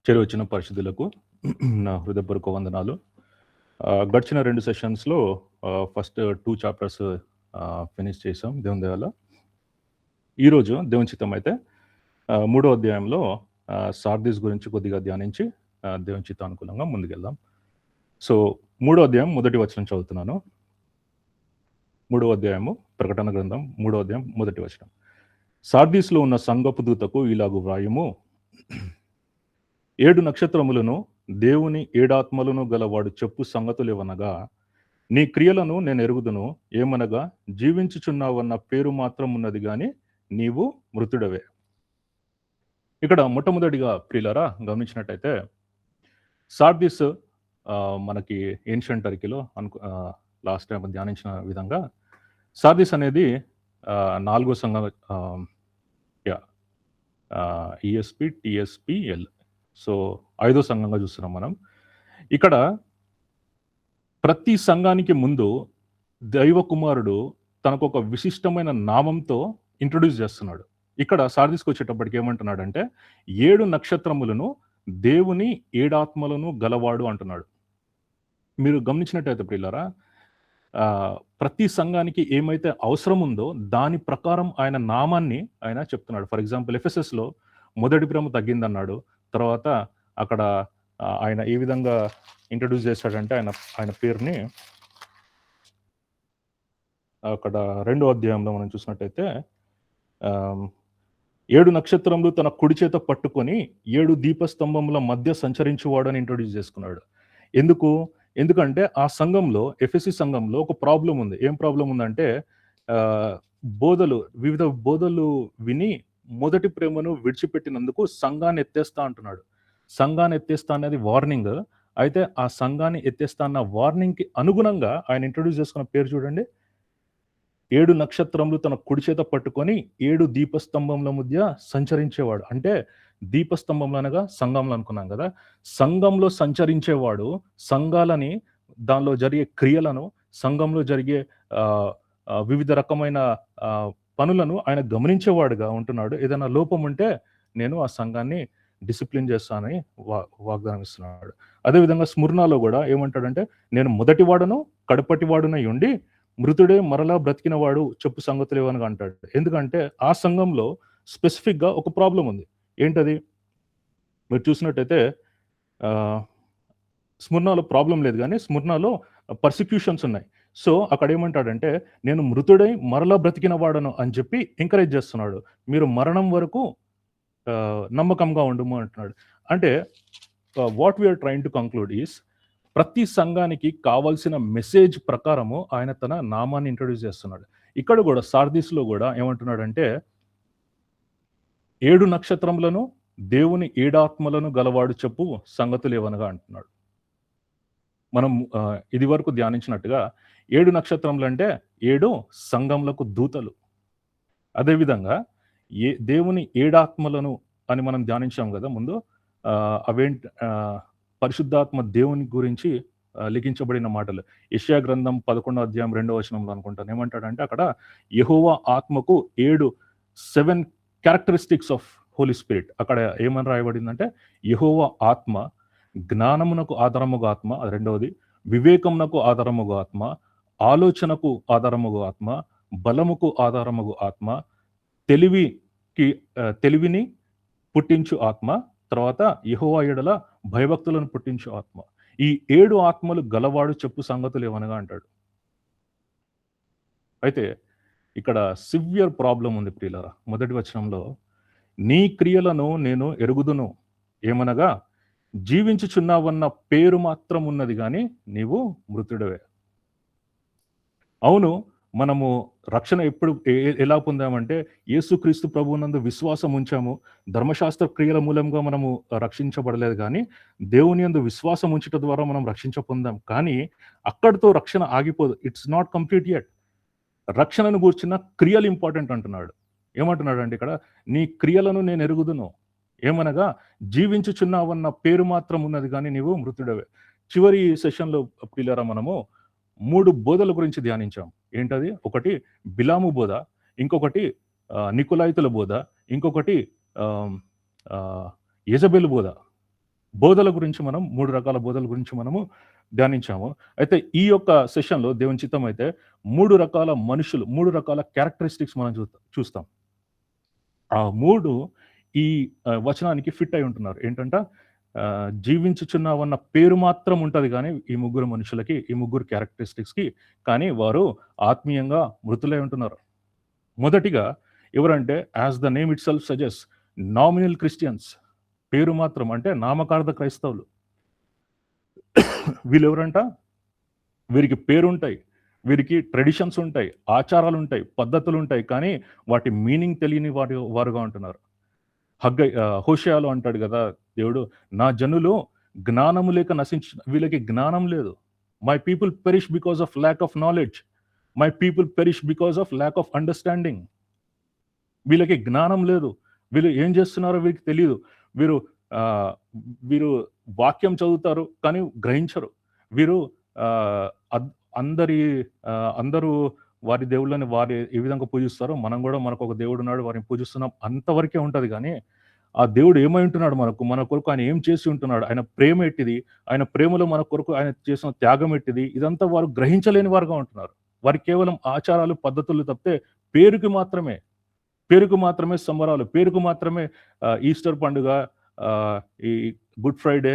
చేరువచ్చిన పరిశుద్ధులకు నా హృదయపూర్వక వందనాలు. గడిచిన 2 సెషన్స్‌లో ఫస్ట్ 2 చాప్టర్స్ ఫినిష్ చేసాం దేవుని దయ వల్ల. ఈరోజు దేవుని చిత్తమైతే మూడో అధ్యాయంలో సార్దీస్ గురించి కొద్దిగా ధ్యానించి దేవుని చిత్తానుకూలంగా ముందుకెళ్దాం. సో, మూడో అధ్యాయం మొదటి వచనం చదువుతున్నాను. మూడో అధ్యాయము ప్రకటన గ్రంథం 3వ అధ్యాయం మొదటి వచనం. సార్దీస్‌లో ఉన్న సంఘపు దూతకు ఇలాగు వ్రాయుము, 7 నక్షత్రములను దేవుని 7 ఆత్మలను గలవాడు చెప్పు సంగతులేవనగా, నీ క్రియలను నేను ఎరుగుదును, ఏమనగా జీవించుచున్నావన్న పేరు మాత్రం ఉన్నది గాని నీవు మృతుడవే. ఇక్కడ మొట్టమొదటిగా ప్రియులారా గమనించినట్టయితే సార్దీస్ మనకి ఏన్షియంట్ టర్కీలో లాస్ట్ టైం ధ్యానించిన విధంగా సార్దీస్ అనేది 4వ సంఘం, ఈఎస్పి, టిఎస్పి, ఎల్. సో 5వ సంఘంగా చూస్తున్నాం మనం. ఇక్కడ ప్రతి సంఘానికి ముందు దైవ కుమారుడు తనకు ఒక విశిష్టమైన నామంతో ఇంట్రొడ్యూస్ చేస్తున్నాడు. ఇక్కడ సార్దీస్కి వచ్చేటప్పటికి ఏమంటున్నాడంటే 7 నక్షత్రములను దేవుని 7 ఆత్మలను గలవాడు అంటున్నాడు. మీరు గమనించినట్టయితే ప్రియులారా, ప్రతి సంఘానికి ఏమైతే అవసరం ఉందో దాని ప్రకారం ఆయన నామాన్ని ఆయన చెప్తున్నాడు. ఫర్ ఎగ్జాంపుల్ ఎఫెసస్‌లో మొదటి ప్రేమ తగ్గిందన్నాడు. తర్వాత అక్కడ ఆయన ఏ విధంగా ఇంట్రడ్యూస్ చేశాడంటే ఆయన పేరుని అక్కడ 2వ అధ్యాయంలో మనం చూసినట్టయితే 7 నక్షత్రములు తన కుడి చేత పట్టుకొని 7 దీపస్తంభముల మధ్య సంచరించువాడు అని ఇంట్రొడ్యూస్ చేసుకున్నాడు. ఎందుకంటే ఆ సంఘంలో, ఎఫెసీ సంఘంలో ఒక ప్రాబ్లం ఉంది. ఏం ప్రాబ్లం ఉందంటే వివిధ బోధలు విని మొదటి ప్రేమను విడిచిపెట్టినందుకు సంఘాన్ని ఎత్తేస్తా అంటున్నాడు. సంఘాన్ని ఎత్తేస్తా అనేది వార్నింగ్. అయితే ఆ సంఘాన్ని ఎత్తేస్తా అన్న వార్నింగ్కి అనుగుణంగా ఆయన ఇంట్రొడ్యూస్ చేసుకున్న పేరు చూడండి, 7 నక్షత్రములు తన కుడి చేత పట్టుకొని 7 దీపస్తంభముల మధ్య సంచరించేవాడు. అంటే దీపస్తంభంలో అనగా సంఘంలో అనుకున్నాం కదా. సంఘంలో సంచరించేవాడు సంఘాలని, దానిలో జరిగే క్రియలను, సంఘంలో జరిగే వివిధ రకమైన పనులను ఆయన గమనించేవాడుగా ఉంటున్నాడు. ఏదైనా లోపం ఉంటే నేను ఆ సంఘాన్ని డిసిప్లిన్ చేస్తానని వాగ్దానం ఇస్తున్నాడు. అదేవిధంగా స్ముర్నాలో కూడా ఏమంటాడంటే, నేను మొదటివాడును కడపటివాడునై ఉండి మృతుడే మరలా బ్రతికినవాడు చెప్పు సంగతులేవనగా అంటాడు. ఎందుకంటే ఆ సంఘంలో స్పెసిఫిక్గా ఒక ప్రాబ్లం ఉంది. ఏంటది? మీరు చూసినట్టయితే స్ముర్నాలో ప్రాబ్లం లేదు, కానీ స్ముర్నాలో పర్సిక్యూషన్స్ ఉన్నాయి. సో అక్కడ ఏమంటాడంటే, నేను మృతుడై మరలా బ్రతికిన వాడను అని చెప్పి ఎంకరేజ్ చేస్తున్నాడు. మీరు మరణం వరకు నమ్మకంగా ఉండము అంటున్నాడు. అంటే what we are trying to conclude is, ప్రతి సంఘానికి కావాల్సిన మెసేజ్ ప్రకారము ఆయన తన నామాన్ని ఇంట్రొడ్యూస్ చేస్తున్నాడు. ఇక్కడ కూడా సార్దీస్లో కూడా ఏమంటున్నాడంటే, 7 నక్షత్రములను దేవుని 7 ఆత్మలను గలవాడు చెప్పు సంగతులేవనగా అంటున్నాడు. మనం ఇది వరకు ధ్యానించినట్టుగా 7 నక్షత్రములు అంటే 7 సంఘములకు దూతలు. అదేవిధంగా దేవుని 7 ఆత్మలను అని మనం ధ్యానించాం కదా ముందు. అవేంటి? పరిశుద్ధాత్మ దేవుని గురించి లిఖించబడిన మాటలు. యెషయా గ్రంథం 11వ అధ్యాయం 2వ వచనంలో అనుకుంటాను ఏమంటాడంటే, అక్కడ యెహోవా ఆత్మకు 7 క్యారెక్టరిస్టిక్స్ ఆఫ్ హోలీ స్పిరిట్. అక్కడ ఏమని రాయబడిందంటే, యెహోవా ఆత్మ జ్ఞానమునకు ఆధారముగా ఆత్మ, అది రెండవది. వివేకమునకు ఆధారముగా ఆత్మ, ఆలోచనకు ఆధారముగా ఆత్మ, బలముకు ఆధారముగు ఆత్మ, తెలివిని పుట్టించు ఆత్మ, తర్వాత యెహోవా ఎడల భయభక్తులను పుట్టించు ఆత్మ. ఈ 7 ఆత్మలు గలవాడు చెప్పు సంగతులు ఏమనగా అంటాడు. అయితే ఇక్కడ సివియర్ ప్రాబ్లం ఉంది ప్రియులారా. మొదటి వచనంలో, నీ క్రియలను నేను ఎరుగుదును, ఏమనగా జీవించుచున్నావన్న పేరు మాత్రం ఉన్నది కానీ నీవు మృతుడవే. అవును, మనము రక్షణ ఎప్పుడు ఎలా పొందామంటే, యేసుక్రీస్తు ప్రభువునందు విశ్వాసం ఉంచాము. ధర్మశాస్త్ర క్రియల మూలంగా మనము రక్షించబడలేదు, కానీ దేవుని యందు విశ్వాసం ఉంచుట ద్వారా మనం రక్షించ పొందాం. కానీ అక్కడితో రక్షణ ఆగిపోదు. It's not complete yet. రక్షణను గూర్చిన క్రియలు ఇంపార్టెంట్ అంటున్నాడు. ఏమంటున్నాడు అంటే ఇక్కడ, నీ క్రియలను నేను ఎరుగుదును, ఏమనగా జీవించుచున్నావన్న పేరు మాత్రం ఉన్నది కానీ నీవు మృతుడవే. చివరి సెషన్లో పిల్లరా మనము 3 బోధల గురించి ధ్యానించాం. ఏంటది? ఒకటి బిలాము బోధ, ఇంకొకటి నికోలాయితుల బోధ, ఇంకొకటి యెజబెలు బోధ. బోధల గురించి మనం 3 రకాల బోధల గురించి మనము ధ్యానించాము. అయితే ఈ యొక్క సెషన్‌లో దేవుని చిత్తం అయితే 3 రకాల మనుషులు, 3 రకాల క్యారెక్టరిస్టిక్స్ మనం చూస్తాం. ఆ 3 ఈ వచనానికి ఫిట్ అయి ఉంటున్నారు. ఏంటంట జీవించుచున్నావన్న పేరు మాత్రం ఉంటది గానీ, ఈ ముగ్గురు మనుషులకి, ఈ ముగ్గురు క్యారెక్టరిస్టిక్స్‌కి, కానీ వారు ఆత్మీయంగా మృతులై ఉంటున్నారు. మొదటిగా ఎవరంటే as the name itself సజెస్ట్ నామినల్ క్రిస్టియన్స్. పేరు మాత్రం అంటే నామకార్థ క్రైస్తవులు. వీళ్ళెవరంట? వీరికి పేరుంటాయి. వీరికి ట్రెడిషన్స్ ఉంటాయి, ఆచారాలుంటాయి, పద్ధతులుంటాయి. కానీ వాటి మీనింగ్ తెలియని వారుగా ఉంటున్నారు. హోషేయలో అంటాడు గదా దేవుడు, నా జనులు జ్ఞానము లేక వీళ్ళకి జ్ఞానం లేదు. My people perish because of lack of knowledge. My people perish because of lack of understanding. వీళ్ళకి జ్ఞానం లేదు. వీళ్ళు ఏం చేస్తున్నారో వీరికి తెలీదు. వీరు వీరు వాక్యం చదువుతారు కానీ గ్రహించరు. వీరు అందరూ వారి దేవుళ్ళని వారు ఏ విధంగా పూజిస్తారో మనం కూడా మనకొక దేవుడున్నాడు, వారిని పూజిస్తున్నాం అంతవరకే ఉంటది గానీ, ఆ దేవుడు ఏమై ఉంటున్నాడు మన కొరకు ఆయన ఏం చేసి ఉంటున్నాడు, ఆయన ప్రేమ ఎట్టిది, ఆయన ప్రేమలో మన కొరకు ఆయన చేసిన త్యాగం ఎట్టిది, ఇదంతా వారు గ్రహించలేని వారుగా ఉంటున్నారు. వారికి కేవలం ఆచారాలు, పద్ధతులు తప్పితే పేరుకి మాత్రమే సంబరాలు, పేరుకు మాత్రమే ఈస్టర్ పండుగ, ఈ గుడ్ ఫ్రైడే,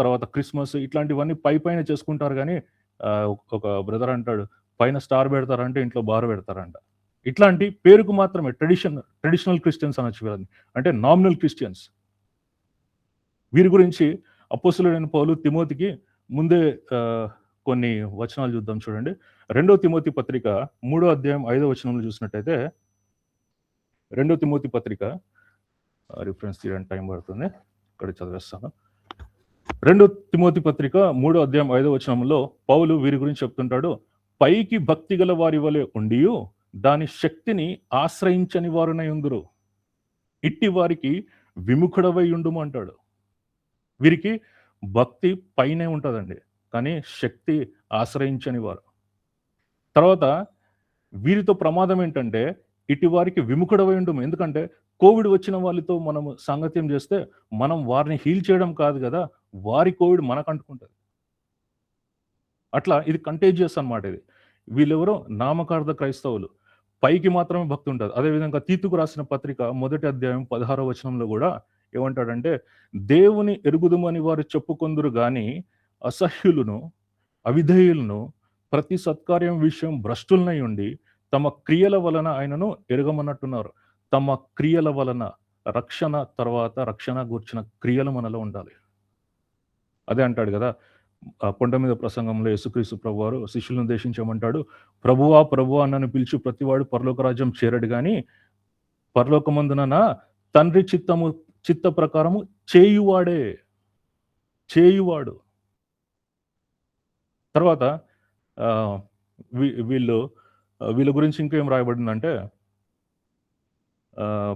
తర్వాత క్రిస్మస్ ఇట్లాంటివన్నీ పైన చేసుకుంటారు గానీ, ఒక బ్రదర్ అంటాడు, పైన స్టార్ పెడతారంటే ఇంట్లో బార్ పెడతారంట. ఇట్లాంటి పేరుకు మాత్రమే ట్రెడిషనల్ క్రిస్టియన్స్ అనొచ్చు వీళ్ళని. అంటే నామినల్ క్రిస్టియన్స్. వీరి గురించి అపోస్తలుడైన పౌలు తిమోతికి ముందే కొన్ని వచనాలు చూద్దాం చూడండి. 2 తిమోతి పత్రిక 3వ అధ్యాయం 5వ వచనంలో చూసినట్టయితే, 2 తిమోతి పత్రిక రిఫరెన్స్ తీయడానికి టైం పడుతుంది. ఇక్కడ చదివేస్తాను. 2 తిమోతి పత్రిక 3వ అధ్యాయం 5వ వచనంలో పౌలు వీరి గురించి చెప్తుంటాడు. పైకి భక్తి గల వారి వలె ఉండియు దాని శక్తిని ఆశ్రయించని వారునై ఉందురు. ఇట్టి వారికి విముఖుడవై ఉండుము అంటాడు. వీరికి భక్తి పైనే ఉంటదండి, కానీ శక్తి ఆశ్రయించని వారు. తర్వాత వీరితో ప్రమాదం ఏంటంటే, ఇటు వారికి విముఖుడవై ఉండుము. ఎందుకంటే కోవిడ్ వచ్చిన వాళ్ళతో మనము సాంగత్యం చేస్తే మనం వారిని హీల్ చేయడం కాదు కదా, వారి కోవిడ్ మనకు అంటుకుంటది. అట్లా ఇది కంటేజియస్ అన్నమాట ఇది. వీళ్ళెవరో నామకార్థ క్రైస్తవులు. పైకి మాత్రమే భక్తి ఉంటది. అదేవిధంగా తీతుకు రాసిన పత్రిక 1వ అధ్యాయం 16వ వచనంలో కూడా ఏమంటాడంటే, దేవుని ఎరుగుదుమని వారు చెప్పుకొందురు గాని అసహ్యులను, అవిధేయులను, ప్రతి సత్కార్యం విషయం భ్రష్టులనై ఉండి తమ క్రియల వలన ఆయనను ఎరగమన్నట్టున్నారు. తమ క్రియల వలన రక్షణ గూర్చిన క్రియలు మనలో ఉండాలి. అదే అంటాడు కదా, కొండ మీద ప్రసంగంలో యేసుక్రీస్తు ప్రభువారు శిష్యులను ఉద్దేశించమంటాడు, ప్రభువా ప్రభువా నన్ను పిలిచి ప్రతివాడు పరలోక రాజ్యం చేరడు గాని పరలోకమందున తండ్రి చిత్త ప్రకారము చేయువాడు. తర్వాత వీళ్ళ గురించి ఇంకేం రాయబడిందంటే,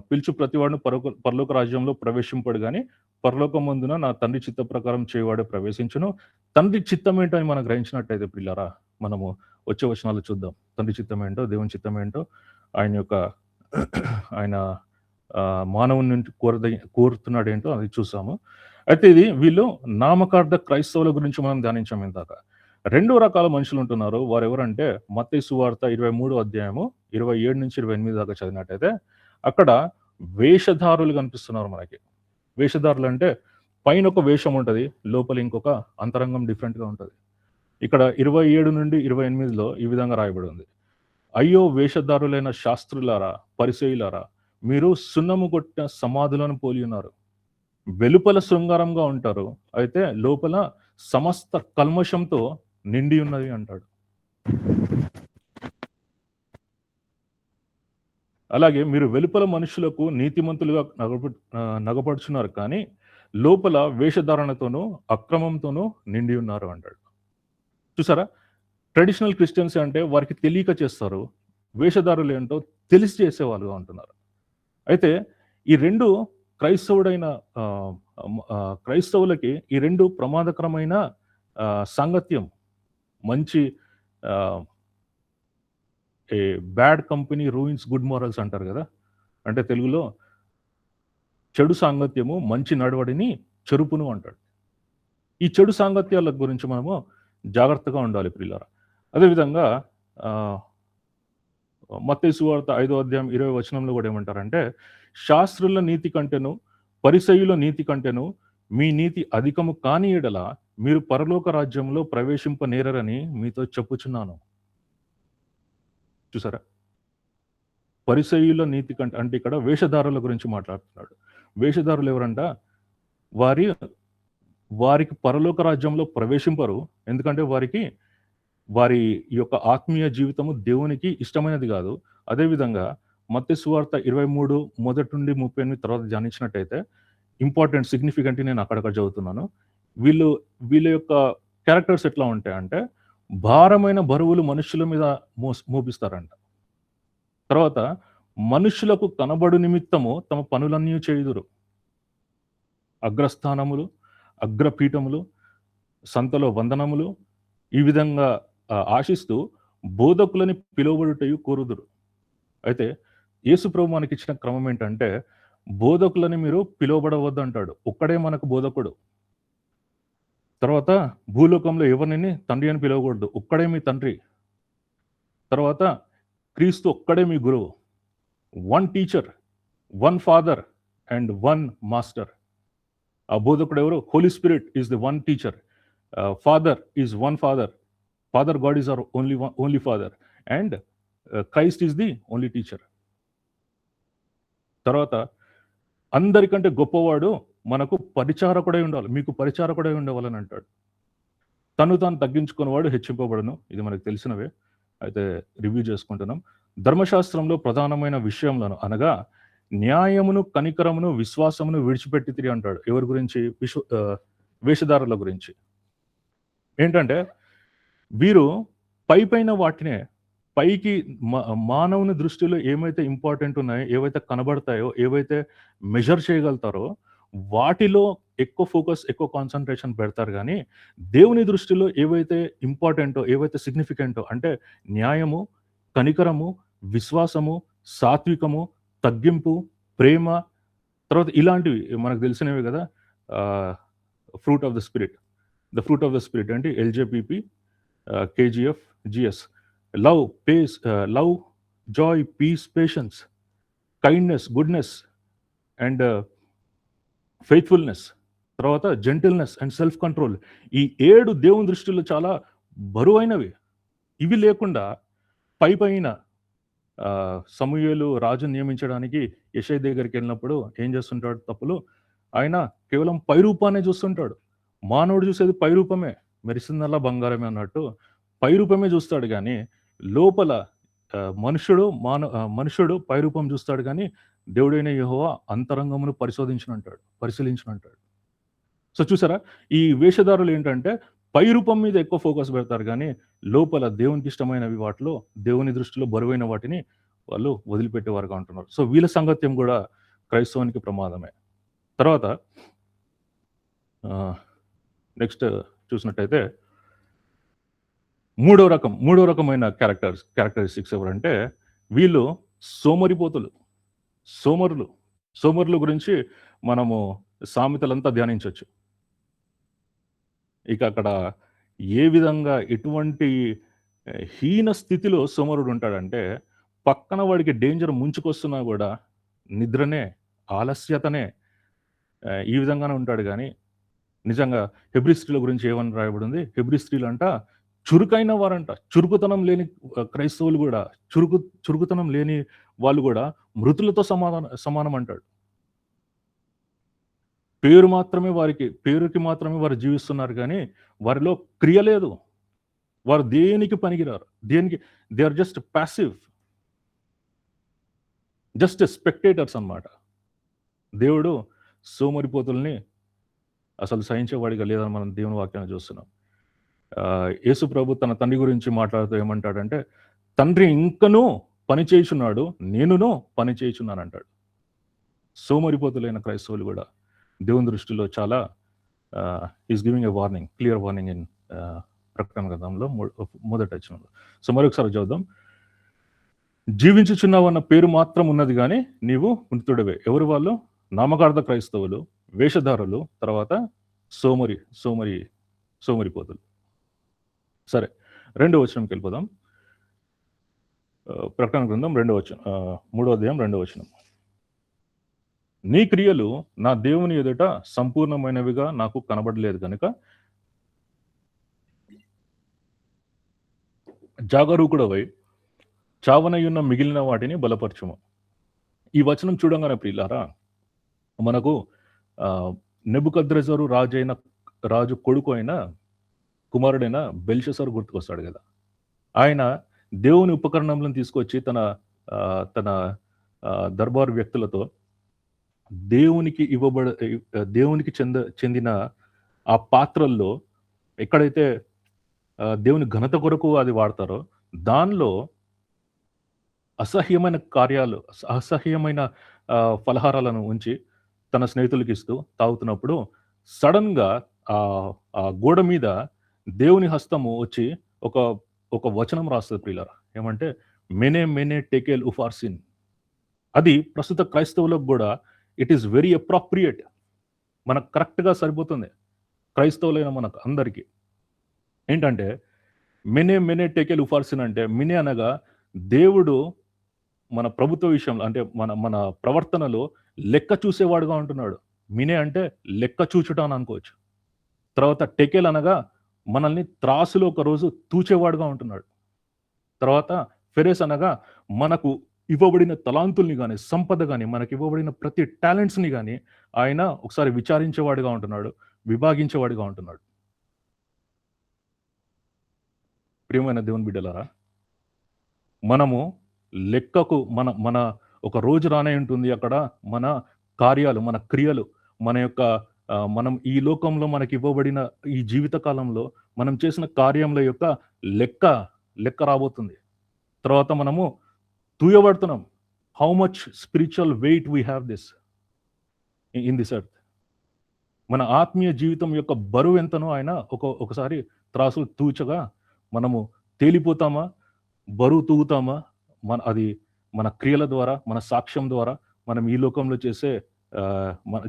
పిలుచు ప్రతివాడును పరలోక రాజ్యంలో ప్రవేశింపడు గాని పరలోకమందున నా తండ్రి చిత్త ప్రకారం చేయవాడే ప్రవేశించును. తండ్రి చిత్తం ఏంటో అని మనం గ్రహించినట్టయితే పిల్లరా, మనము వచ్చే వచనాలు చూద్దాం. తండ్రి చిత్తం ఏంటో, దేవుని చిత్తం ఏంటో, ఆయన మానవుని నుండి కోరుతున్నాడు ఏంటో అది చూసాము. అయితే ఇది వీళ్ళు నామకార్థ క్రైస్తవుల గురించి మనం ధ్యానించాము ఇందాక. 2 రకాల మనుషులు ఉంటున్నారు. వారు ఎవరంటే మత్తయి సువార్త 23వ అధ్యాయము 27 నుంచి 28 దాకా చదివినట్టయితే అక్కడ వేషధారులు కనిపిస్తున్నారు మనకి. వేషధారులు అంటే పైన ఒక వేషం ఉంటది, లోపల ఇంకొక అంతరంగం డిఫరెంట్‌గా ఉంటది. ఇక్కడ 27 నుండి 28లో ఈ విధంగా రాయబడి ఉంది. అయ్యో వేషధారులైన శాస్త్రులారా, పరిసయ్యులారా, మీరు సున్నము కొట్టిన సమాధులను పోలి ఉన్నారు. వెలుపల శృంగారంగా ఉంటారు, అయితే లోపల సమస్త కల్మషంతో నిండి ఉన్నది అంటాడు. అలాగే మీరు వెలుపల మనుషులకు నీతిమంతులుగా నగపడుచున్నారు, కానీ లోపల వేషధారణతోనూ అక్రమంతోనూ నిండి ఉన్నారు అంటాడు. చూసారా, ట్రెడిషనల్ క్రిస్టియన్స్ అంటే వారికి తెలియక చేస్తారు, వేషధారులు ఏంటో తెలిసి చేసేవాళ్ళుగా ఉంటున్నారు. అయితే ఈ 2 క్రైస్తవులకి ఈ 2 ప్రమాదకరమైన సాంగత్యం. మంచి ఏ bad company ruins good morals అంటారు కదా, అంటే తెలుగులో చెడు సాంగత్యము మంచి నడవడిని చెరుపును అంటాడు. ఈ చెడు సాంగత్యాల గురించి మనము జాగ్రత్తగా ఉండాలి ప్రియులారా. అదేవిధంగా మత్తయి సువార్త 5వ అధ్యాయం 20వ వచనంలో కూడా ఏమంటారంటే, శాస్త్రుల నీతి కంటెను పరిసయ్యుల నీతి కంటెను మీ నీతి అధికము కాని యెడల మీరు పరలోక రాజ్యంలో ప్రవేశింపనేరరని మీతో చెప్పుచున్నాను. చూసారా? పరిసయ్యుల నీతి కంటే అంటే ఇక్కడ వేషధారుల గురించి మాట్లాడుతున్నాడు. వేషధారులు ఎవరంట? వారికి పరలోక రాజ్యంలో ప్రవేశింపరు. ఎందుకంటే వారి యొక్క ఆత్మీయ జీవితము దేవునికి ఇష్టమైనది కాదు. అదేవిధంగా మత్తయి సువార్త 23 మొదటి నుండి 38 తర్వాత ధ్యానించినట్టయితే ఇంపార్టెంట్ సిగ్నిఫికెంట్ నేను అక్కడక్కడ చదువుతున్నాను. వీళ్ళ యొక్క క్యారెక్టర్స్ ఎట్లా ఉంటాయంటే, భారమైన బరువులు మనుషుల మీద మోపిస్తారంట. తర్వాత మనుషులకు కనబడు నిమిత్తము తమ పనులన్నీ చేయుదురు. అగ్రస్థానములు, అగ్రపీఠములు, సంతలో వందనములు ఈ విధంగా ఆశిస్తూ బోధకులని పిలువబడుటయు కోరుదురు. అయితే యేసు ప్రభు మనకి ఇచ్చిన క్రమం ఏంటంటే, బోధకులని మీరు పిలువబడవద్దు అంటాడు. ఒక్కడే మనకు బోధకుడు. తర్వాత భూలోకంలో ఎవరిని తండ్రి అని పిలవకూడదు, ఒక్కడే మీ తండ్రి. తర్వాత క్రీస్తు ఒక్కడే మీ గురువు. One teacher, one father and one master. ఆ బోధకుడు ఎవరు? Holy Spirit is the one teacher. Father is one father. Father God is our only Father, and Christ is the only teacher. తర్వాత అందరికంటే గొప్పవాడు మనకు పరిచారకుడై ఉండాలి, మీకు పరిచారకుడై ఉండవాలని అంటాడు. తను తాను తగ్గించుకున్నవాడు హెచ్చింపబడును. ఇది మనకు తెలిసినవే, అయితే రివ్యూ చేసుకుంటున్నాం. ధర్మశాస్త్రంలో ప్రధానమైన విషయంలో అనగా న్యాయమును, కనికరమును, విశ్వాసమును విడిచిపెట్టి తిరిగి అంటాడు. ఎవరి గురించి? వేషధారుల గురించి. ఏంటంటే వీరు పైన వాటినే పైకి మానవుని దృష్టిలో ఏమైతే ఇంపార్టెంట్ ఉన్నాయో, ఏవైతే కనబడతాయో, ఏవైతే మెజర్ చేయగలుగుతారో వాటిలో ఎక్కువ ఫోకస్, ఎక్కువ కాన్సన్ట్రేషన్ పెడతారు. కానీ దేవుని దృష్టిలో ఏవైతే ఇంపార్టెంటో, ఏవైతే సిగ్నిఫికెంటో అంటే న్యాయము, కనికరము, విశ్వాసము, సాత్వికము, తగ్గింపు, ప్రేమ, తర్వాత ఇలాంటివి మనకు తెలిసినవి కదా. Fruit of the spirit. The fruit of the spirit అంటే ఎల్జేపీపీ, KGF, GS. Love, peace, love, joy, peace, patience, kindness, goodness, and faithfulness. తర్వాత జెంటిల్నెస్ అండ్ సెల్ఫ్ కంట్రోల్. ఈ 7 దేవుని దృష్టిలో చాలా బరువైనవి. ఇవి లేకుండా పైన సమూయేలు రాజును నియమించడానికి యెషయా దగ్గరికి వెళ్ళినప్పుడు ఏం చేస్తుంటాడు? తప్పులు. ఆయన కేవలం పై రూపాన్ని చూస్తుంటాడు. మానవుడు చూసేది పై రూపమే, మెరిసిందల్లా బంగారమే అన్నట్టు పై రూపమే చూస్తాడు. కానీ లోపల మనుషుడు పై రూపం చూస్తాడు, కానీ దేవుడైన యెహోవా అంతరంగమును పరిశీలించినంటాడు. సో చూసారా, ఈ వేషధారులు ఏంటంటే పై రూపం మీద ఎక్కువ ఫోకస్ పెడతారు, కానీ లోపల దేవునికి ఇష్టమైనవి, వాటిలో దేవుని దృష్టిలో బరువైన వాటిని వాళ్ళు వదిలిపెట్టేవారుగా ఉంటున్నారు. సో వీళ్ళ సంగత్యం కూడా క్రైస్తవానికి ప్రమాదమే. తర్వాత నెక్స్ట్ చూసినట్టయితే మూడో రకమైన క్యారెక్టరిస్టిక్స్ ఎవరంటే, వీళ్ళు సోమరుల గురించి మనము సామెతలంతా ధ్యానించవచ్చు. ఇక అక్కడ ఏ విధంగా ఎటువంటి హీన స్థితిలో సోమరుడు ఉంటాడంటే, పక్కన వాడికి డేంజర్ ముంచుకొస్తున్నా కూడా నిద్రనే, ఆలస్యతనే, ఈ విధంగానే ఉంటాడు. కానీ నిజంగా హెబ్రీ స్త్రీల గురించి ఏమని రాయబడింది? హెబ్రీ స్త్రీలు అంట చురుకైన వారంట. చురుకుతనం లేని క్రైస్తవులు కూడా, చురుకుతనం లేని వాళ్ళు కూడా మృతులతో సమానం అంటాడు. పేరుకి మాత్రమే వారు జీవిస్తున్నారు, కానీ వారిలో క్రియ లేదు. వారు దేనికి పనికిరారు. They are just passive, just spectators అన్నమాట. దేవుడు సోమరిపోతుల్ని అసలు సహించేవాడిగా లేదని మనం దేవుని వాక్యాన్ని చూస్తున్నాం. యేసు ప్రభు తన తండ్రి గురించి మాట్లాడుతూ ఏమంటాడంటే, తండ్రి ఇంకనూ పని చేయుచున్నాడు, నేనును పని చేయుచున్నాను అంటాడు. సోమరిపోతులైన క్రైస్తవులు కూడా దేవుని దృష్టిలో చాలా is giving a warning, clear warning in ప్రకటన గ్రంథంలో 1వ వచనంలో. సో మరొకసారి చూద్దాం. జీవించుచున్నావన్న పేరు మాత్రం ఉన్నది, కానీ నీవు మృతుడవే. ఎవరు వాళ్ళు? నామకార్థ క్రైస్తవులు, వేషధారులు, తర్వాత సోమరి సోమరి సోమరిపోతులు. సరే, 2వ వచనంకి వెళ్ళిపోదాం. ప్రకటన గ్రంథం 3వ అధ్యాయం 2వ వచనం. నీ క్రియలు నా దేవుని ఎదుట సంపూర్ణమైనవిగా నాకు కనబడలేదు కనుక జాగరూకుడవై చావనయున్న మిగిలిన వాటిని బలపరచుము. ఈ వచనం చూడంగానే ప్రియులారా, మనకు నెబుకద్రెజరు రాజు కొడుకు అయిన కుమారుడైన బెల్షసరు గుర్తుకొస్తాడు కదా. ఆయన దేవుని ఉపకరణములను తీసుకొచ్చి తన దర్బారు వ్యక్తులతో దేవునికి చెందిన ఆ పాత్రల్లో ఎక్కడైతే దేవుని ఘనత కొరకు అది వాడతారో దానిలో అసహ్యమైన కార్యాలు, అసహ్యమైన ఫలహారాలను ఉంచి తన స్నేహితులకి ఇస్తూ తాగుతున్నప్పుడు సడన్గా ఆ గోడ మీద దేవుని హస్తము వచ్చి ఒక వచనం రాస్తుంది ప్రియులారా. ఏమంటే మెనే మెనే టెకెల్ ఉఫార్సిన్. అది ప్రస్తుత క్రైస్తవులకు కూడా ఇట్ ఈస్ వెరీ అప్రాప్రియేట్. మనకు కరెక్ట్గా సరిపోతుంది క్రైస్తవులైన మనకు అందరికీ. ఏంటంటే మెనే మెనే టెకెల్ ఉఫార్సిన్ అంటే, మినే అనగా దేవుడు మన ప్రభుత్వ విషయంలో అంటే మన ప్రవర్తనలో లెక్క చూసేవాడుగా ఉంటున్నాడు. మినే అంటే లెక్క చూచుట అని అనుకోవచ్చు. తర్వాత టెకెల్ అనగా మనల్ని త్రాసులో ఒకరోజు తూచేవాడుగా ఉంటున్నాడు. తర్వాత ఫెరెస్ అనగా మనకు ఇవ్వబడిన తలాంతుల్ని కానీ, సంపద కానీ, మనకి ఇవ్వబడిన ప్రతి టాలెంట్స్ని కానీ ఆయన ఒకసారి విచారించేవాడుగా ఉంటున్నాడు, విభాగించేవాడిగా ఉంటున్నాడు. ప్రియమైన దేవుని బిడ్డలారా, మనము లెక్కకు మన ఒక రోజు రానే ఉంటుంది. అక్కడ మన కార్యాలు, మన క్రియలు, మన యొక్క మనం ఈ లోకంలో మనకి ఇవ్వబడిన ఈ జీవిత కాలంలో మనం చేసిన కార్యముల యొక్క లెక్క రాబోతుంది. తర్వాత మనము తూయబడుతున్నాం. How much spiritual weight we have this in this earth. మన ఆత్మీయ జీవితం యొక్క బరువు ఎంతనో ఆయన ఒకసారి త్రాసు తూచగా మనము తేలిపోతామా, బరువు తూగుతామా, అది మన క్రియల ద్వారా, మన సాక్ష్యం ద్వారా, మనం ఈ లోకంలో చేసే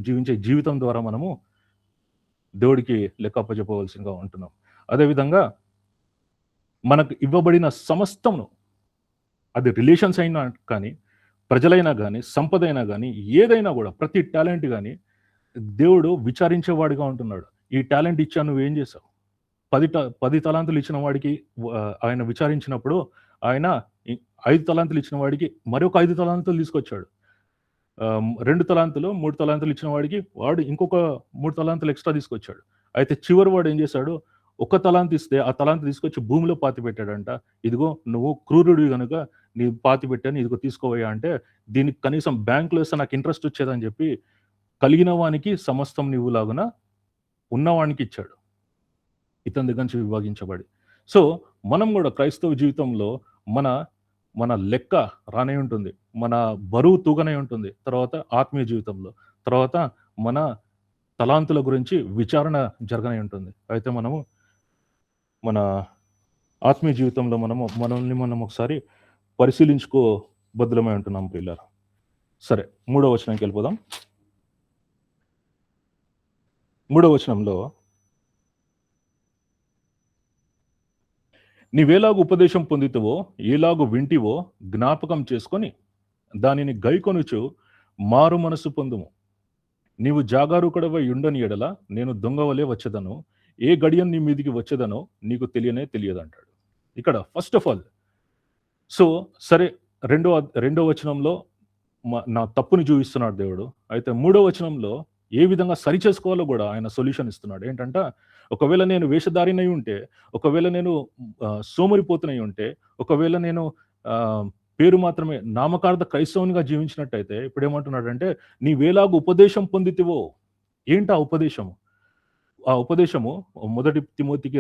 జీవించే జీవితం ద్వారా మనము దేవుడికి లెక్క అప్పచెప్పవలసిగా ఉంటున్నాం. అదేవిధంగా మనకు ఇవ్వబడిన సమస్తమును, అది రిలేషన్స్ అయినా కానీ, ప్రజలైనా కానీ, సంపద అయినా కానీ, ఏదైనా కూడా ప్రతి టాలెంట్ కానీ దేవుడు విచారించేవాడిగా ఉంటున్నాడు. ఈ టాలెంట్ ఇచ్చా, నువ్వేం చేసావు? 10 తలాంతులు ఇచ్చిన వాడికి ఆయన విచారించినప్పుడు ఆయన 5 తలాంతులు ఇచ్చిన వాడికి మరొక 5 తలాంతులు తీసుకొచ్చాడు. 2 తలాంతులు 3 తలాంతులు ఇచ్చిన వాడికి వాడు ఇంకొక 3 తలాంతులు ఎక్స్ట్రా తీసుకొచ్చాడు. అయితే చివరి వాడు ఏం చేశాడు? 1 తలాంతు ఇస్తే ఆ తలాంతు తీసుకొచ్చి భూమిలో పాతి పెట్టాడంట. ఇదిగో నువ్వు క్రూరుడివి కనుక నీ పాతి పెట్టాను, ఇదిగో తీసుకోవయ్యా అంటే, దీనికి కనీసం బ్యాంకులో వేస్తే నాకు ఇంట్రెస్ట్ వచ్చేదని చెప్పి కలిగిన వానికి సమస్తం నీవులాగున ఉన్నవానికి ఇచ్చాడు, ఇతని దగ్గర నుంచి విభాగించబడి. సో మనం కూడా క్రైస్తవ జీవితంలో మన లెక్క రానే ఉంటుంది, మన బరువు తూగనే ఉంటుంది. తర్వాత ఆత్మీయ జీవితంలో, తర్వాత మన తలాంతుల గురించి విచారణ జరగనే ఉంటుంది. అయితే మనము మన ఆత్మీయ జీవితంలో మనల్ని మనం ఒకసారి పరిశీలించుకోబద్దులమై ఉంటున్నాం పిల్లలు. సరే, 3వ వచనానికి వెళ్ళిపోదాం. 3వ వచనంలో, నీవేలాగు ఉపదేశం పొందితివో, ఏలాగు వింటివో జ్ఞాపకం చేసుకొని దానిని గైకొనుచు మారు మనసు పొందుము. నీవు జాగారూకుడవై ఉండని ఎడల నేను దొంగవలే వచ్చేదను, ఏ గడియం నీ మీదికి వచ్చేదనో నీకు తెలియదంటాడు. ఇక్కడ ఫస్ట్ ఆఫ్ ఆల్, సో సరే, రెండో వచనంలో నా తప్పుని చూపిస్తున్నాడు దేవుడు. అయితే 3వ వచనంలో ఏ విధంగా సరి చేసుకోవాలో కూడా ఆయన సొల్యూషన్ ఇస్తున్నాడు. ఏంటంటే, ఒకవేళ నేను వేషధారినై ఉంటే, ఒకవేళ నేను సోమరిపోతునై ఉంటే, ఒకవేళ నేను పేరు మాత్రమే నామకార్థ క్రైస్తవునిగా జీవించినట్టయితే, ఇప్పుడు ఏమంటున్నాడంటే, నీవేలాగు ఉపదేశం పొందితివో. ఏంటి ఆ ఉపదేశము? ఆ ఉపదేశము 1 తిమోతికి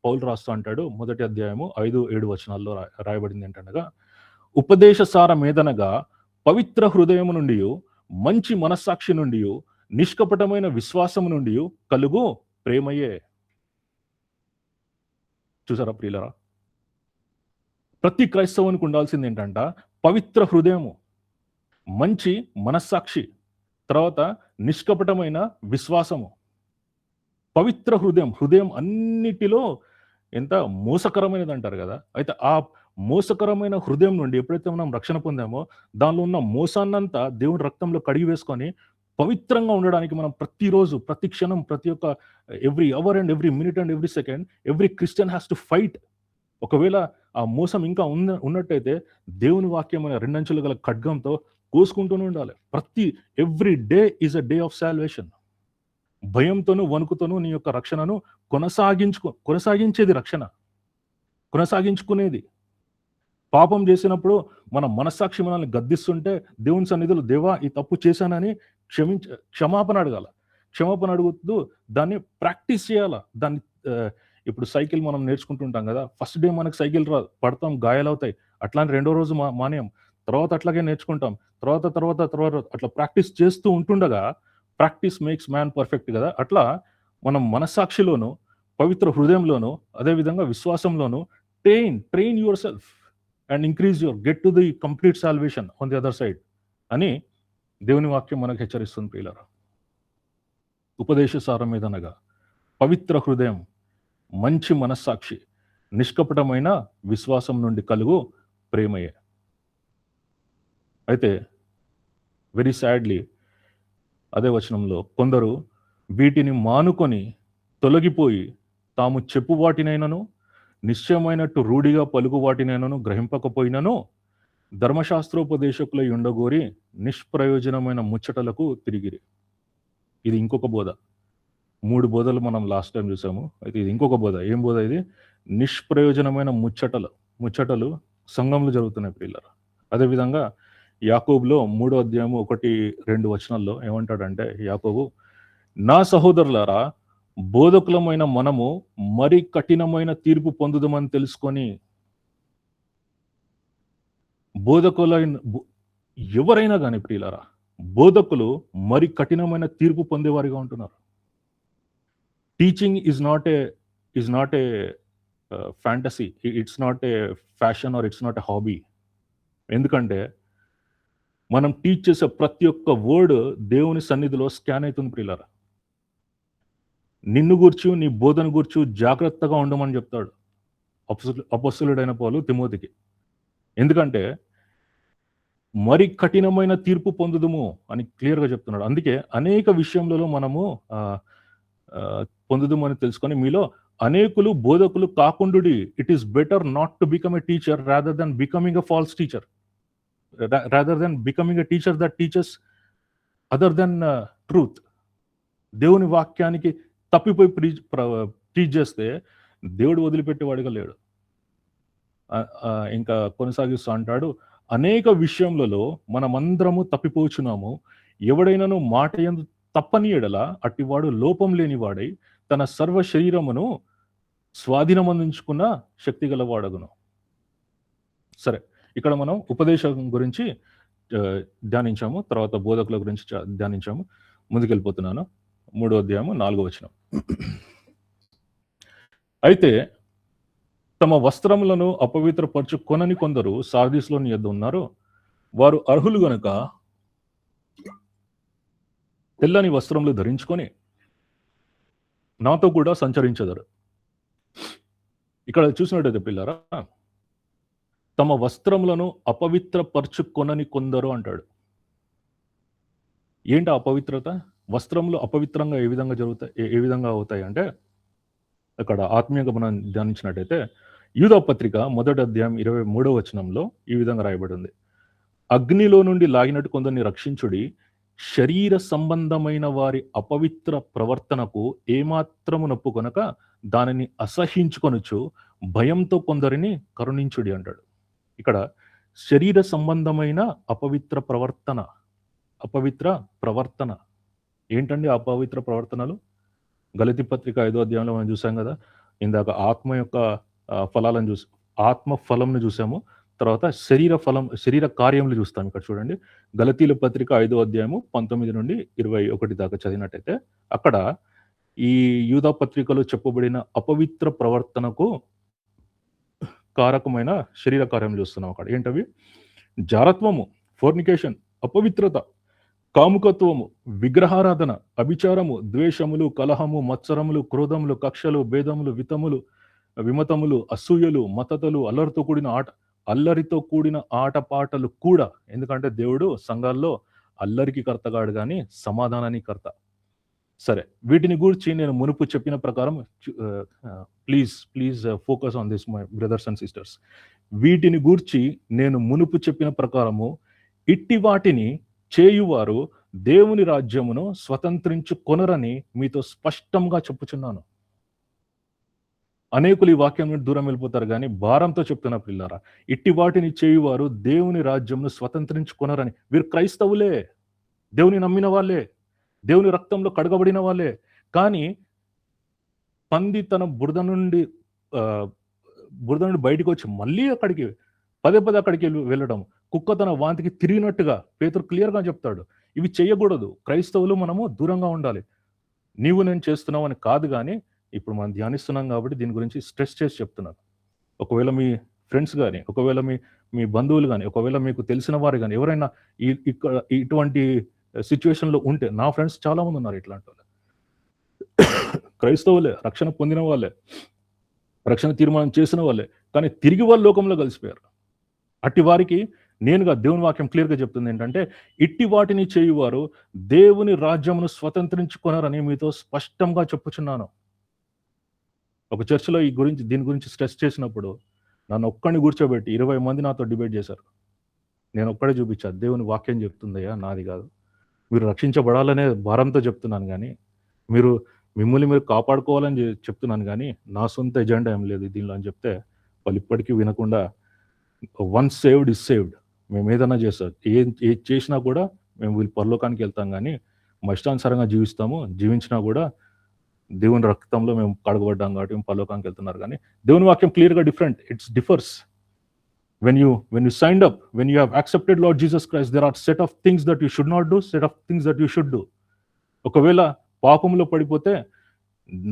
పౌలు రాస్తూ అంటాడు, 1వ అధ్యాయము 5-7 వచనాల్లో రాయబడింది ఏంటనగా, ఉపదేశ సారమేదనగా పవిత్ర హృదయము నుండి, మంచి మనస్సాక్షి నుండి, నిష్కపటమైన విశ్వాసము నుండి కలుగు ప్రేమయే. చూసారా ప్రియులరా, ప్రతి క్రైస్తవునికి ఉండాల్సింది ఏంటంట? పవిత్ర హృదయము, మంచి మనస్సాక్షి, తర్వాత నిష్కపటమైన విశ్వాసము. పవిత్ర హృదయం, హృదయం అన్నిటిలో ఎంత మోసకరమైనది అంటారు కదా! అయితే ఆ మోసకరమైన హృదయం నుండి ఎప్పుడైతే మనం రక్షణ పొందామో, దానిలో ఉన్న మోసాన్నంతా దేవుని రక్తంలో కడిగి వేసుకొని, పవిత్రంగా ఉండడానికి మనం ప్రతిరోజు, ప్రతి క్షణం, ప్రతి ఒక్క every hour and every minute and every second every Christian has to fight. ఒకవేళ ఆ మోసం ఇంకా ఉన్నట్టయితే దేవుని వాక్యం అనే రెండంచులు గల ఖడ్గంతో కోసుకుంటూనే ఉండాలి. Every day is a day of salvation. భయంతోనూ, వణుకుతోనూ నీ యొక్క రక్షణను కొనసాగించేది రక్షణ. కొనసాగించుకునేది. పాపం చేసినప్పుడు మన మనస్సాక్షి మనల్ని గద్దిస్తుంటే దేవుని సన్నిధిలో దేవా ఈ తప్పు చేశానని క్షమాపణ అడగాల. క్షమాపణ అడుగుతూ దాన్ని ప్రాక్టీస్ చేయాల. దాన్ని ఇప్పుడు సైకిల్ మనం నేర్చుకుంటుంటాం కదా! ఫస్ట్ డే మనకు సైకిల్ రాదు. పడతాం, గాయాలవుతాయి. అట్లానే రెండో రోజు మానేయం. తర్వాత అట్లాగే నేర్చుకుంటాం. తర్వాత అట్లా ప్రాక్టీస్ చేస్తూ ఉంటుండగా ప్రాక్టీస్ మేక్స్ మ్యాన్ పర్ఫెక్ట్ కదా! అట్లా మనం మనస్సాక్షిలోను, పవిత్ర హృదయంలోను, అదేవిధంగా విశ్వాసంలోను train yourself and get to the complete salvation on the other side అని దేవుని వాక్యం మనకు హెచ్చరిస్తుంది ప్రియులారా. ఉపదేశ సారం మీదనగా పవిత్ర హృదయం, మంచి మనస్సాక్షి, నిష్కపటమైన విశ్వాసం నుండి కలుగు ప్రేమయే. అయితే వెరీ సాడ్లీ అదే వచనంలో కొందరు వీటిని మానుకొని తొలగిపోయి తాము చెప్పు వాటినైనను నిశ్చయమైనట్టు రూఢిగా పలుకు వాటినైనను గ్రహింపకపోయినను ధర్మశాస్త్రోపదేశకులై ఉండగోరి నిష్ప్రయోజనమైన ముచ్చటలకు తిరిగిరి. ఇది ఇంకొక బోధ. 3 బోధలు మనం లాస్ట్ టైం చూసాము. అయితే ఇది ఇంకొక బోధ. ఏం బోధ ఇది? నిష్ప్రయోజనమైన ముచ్చటలు సంఘంలో జరుగుతున్నాయి ప్రియులారా. అదేవిధంగా యాకోబులో 3వ అధ్యాయము 1-2 వచనాల్లో ఏమంటాడంటే యాకోబు, నా సహోదరులారా, బోధకులమైన మనము మరి కఠినమైన తీర్పు పొందుదామని తెలుసుకొని, ఎవరైనా కానీ ప్రియులారా, బోధకులు మరి కఠినమైన తీర్పు పొందేవారిగా ఉంటున్నారు. Teaching is not a fantasy, it's not a fashion are it's not a hobby. ఎందుకంటే మనం టీచ్ చేసే ప్రతి ఒక్క వర్డ్ దేవుని సన్నిధిలో స్కాన్ అవుతుంది ప్రియులారా. నిన్ను గూర్చు, నీ బోధన గూర్చు జాగ్రత్తగా ఉండమని చెప్తాడు అపొస్తలుడైన పౌలు తిమోతికి. ఎందుకంటే మరి కఠినమైన తీర్పు పొందుదుము అని క్లియర్గా చెప్తున్నాడు. అందుకే అనేక విషయంలో మనము పొందుదుము అని తెలుసుకొని మీలో అనేకులు బోధకులు కాకుండుడి. It is better not to become a teacher rather than becoming a false teacher, rather than becoming a teacher that teaches other than truth. దేవుని వాక్యానికి తప్పిపోయి టీచ్ చేస్తే దేవుడు వదిలిపెట్టేవాడిగా లేడు. ఇంకా కొనసాగిస్తూ అంటాడు, అనేక విషయములలో మనమందరము తప్పిపోచున్నాము. ఎవడైనాను మాట యందు తప్పని ఎడల అట్టివాడు లోపం లేనివాడై తన సర్వ శరీరమును స్వాధీనమందించుకున్న శక్తి గలవాడగును. సరే, ఇక్కడ మనం ఉపదేశం గురించి ధ్యానించాము, తర్వాత బోధకుల గురించి ధ్యానించాము. ముందుకెళ్ళిపోతున్నాను. 3వ అధ్యాయము 4వ వచనం. అయితే తమ వస్త్రములను అపవిత్రపరచుకొనని కొందరు సార్దీసులోని యొద్ద ఉన్నారు. వారు అర్హులు గనుక తెల్లని వస్త్రములు ధరించుకొని నాతో కూడా సంచరించెదరు. ఇక్కడ చూసినట్టయితే పిల్లరా, తమ వస్త్రములను అపవిత్రపరచుకొనని కొందరు అంటాడు. ఏంటి అపవిత్రత? వస్త్రములు అపవిత్రంగా ఏ విధంగా అవుతాయి అంటే, అక్కడ ఆత్మీయంగా మనం ధ్యానించినట్టయితే యూదా పత్రిక 1వ అధ్యాయం 23వ వచనంలో ఈ విధంగా రాయబడి ఉంది. అగ్నిలో నుండి లాగినట్టు కొందరిని రక్షించుడి, శరీర సంబంధమైన వారి అపవిత్ర ప్రవర్తనకు ఏమాత్రము నొప్పుకొనక దానిని అసహించుకొనుచు భయంతో కొందరిని కరుణించుడి అంటాడు. ఇక్కడ శరీర సంబంధమైన అపవిత్ర ప్రవర్తన ఏంటండి? అపవిత్ర ప్రవర్తనలు గలతీ పత్రిక 5వ అధ్యాయంలో మనం చూసాం కదా. ఇందాక ఆత్మ యొక్క ఫలాలను ఆత్మ ఫలంను చూసాము. తర్వాత శరీర కార్యములు చూస్తాం. ఇక్కడ చూడండి, గలతీల పత్రిక 5వ అధ్యాయము 19 నుండి 21 దాకా చదివినట్టయితే అక్కడ ఈ యూదా పత్రికలో చెప్పబడిన అపవిత్ర ప్రవర్తనకు కారకమైన శరీర కార్యం చూస్తున్నాం. అక్కడ ఏంటవి? జారత్వము, ఫోర్నికేషన్, అపవిత్రత, కాముకత్వము, విగ్రహారాధన, అభిచారము, ద్వేషములు, కలహము, మత్సరములు, క్రోధములు, కక్షలు, భేదములు, విమతములు, అసూయలు, మతతలు, అల్లరితో కూడిన ఆటపాటలు కూడా. ఎందుకంటే దేవుడు సంఘాల్లో అల్లరికి కర్తగాడు కానీ సమాధానానికి కర్త. సరే, వీటిని గూర్చి నేను మునుపు చెప్పిన ప్రకారం please focus on this my brothers and sisters. వీటిని గూర్చి నేను మునుపు చెప్పిన ప్రకారము ఇట్టి వాటిని చేయువారు దేవుని రాజ్యమును స్వతంత్రించుకొనరని మీతో స్పష్టంగా చెప్పుచున్నాను. అనేకులు ఈ వాక్యం నుండి దూరం వెళ్ళిపోతారు కానీ భారంతో చెప్తున్న పిల్లారా, ఇట్టి వాటిని చేయువారు దేవుని రాజ్యంను స్వతంత్రించుకొనరని. వీరు క్రైస్తవులే, దేవుని నమ్మిన వాళ్ళే, దేవుని రక్తంలో కడగబడిన వాళ్ళే. కానీ పంది తన బురద నుండి బయటికి వచ్చి మళ్ళీ అక్కడికి పదే అక్కడికి వెళ్ళడం, కుక్క తన వాంతికి తిరిగినట్టుగా పేతురు క్లియర్గా చెప్తాడు. ఇవి చేయకూడదు. క్రైస్తవులు మనము దూరంగా ఉండాలి. నీవు నేను చేస్తున్నావు అని కాదు, కానీ ఇప్పుడు మనం ధ్యానిస్తున్నాం కాబట్టి దీని గురించి స్ట్రెస్ చేసి చెప్తున్నాను. ఒకవేళ మీ ఫ్రెండ్స్ కానీ, ఒకవేళ మీ బంధువులు కానీ, ఒకవేళ మీకు తెలిసిన వారు కానీ ఎవరైనా ఇటువంటి సిచ్యువేషన్లో ఉంటే, నా ఫ్రెండ్స్ చాలా మంది ఉన్నారు ఇట్లాంటి వాళ్ళు, క్రైస్తవులే, రక్షణ పొందిన వాళ్ళే, రక్షణ తీర్మానం చేసిన వాళ్ళే, కానీ తిరిగి వాళ్ళు లోకంలో కలిసిపోయారు. అట్టి వారికి నేనుగా దేవుని వాక్యం క్లియర్గా చెప్తుంది ఏంటంటే, ఇట్టి వాటిని చేయువారు దేవుని రాజ్యమును స్వతంత్రించుకొనరని మీతో స్పష్టంగా చెప్పుచున్నాను. ఒక చర్చిలో దీని గురించి స్ట్రెస్ చేసినప్పుడు నన్ను ఒక్కడిని కూర్చోబెట్టి 20 మంది నాతో డిబేట్ చేశారు. నేను ఒక్కడే చూపించా, దేవుని వాక్యం చెప్తుందయ్యా, నాది కాదు. మీరు రక్షించబడాలనే భారంతో చెప్తున్నాను, కానీ మిమ్మల్ని మీరు కాపాడుకోవాలని చెప్తున్నాను, కానీ నా సొంత ఎజెండా ఏం లేదు దీనిలో అని చెప్తే వాళ్ళు ఇప్పటికీ వినకుండా, వన్స్ సేవ్డ్ ఇస్ సేవ్డ్, మేము ఏదైనా చేస్తాం, ఏది చేసినా కూడా మేము వీళ్ళు పరలోకానికి వెళ్తాం, కానీ మా ఇష్టానుసారంగా జీవించినా కూడా దేవుని రక్తంలో మేము కడగబడ్డాం కాబట్టి మేము పరలోకానికి వెళ్తున్నారు. కానీ దేవుని వాక్యం క్లియర్గా different, it's differs. When you signed up, when you have accepted Lord Jesus Christ, there are set of things that you should not do, set of things that you should do. ఒకవేళ పాపంలో పడిపోతే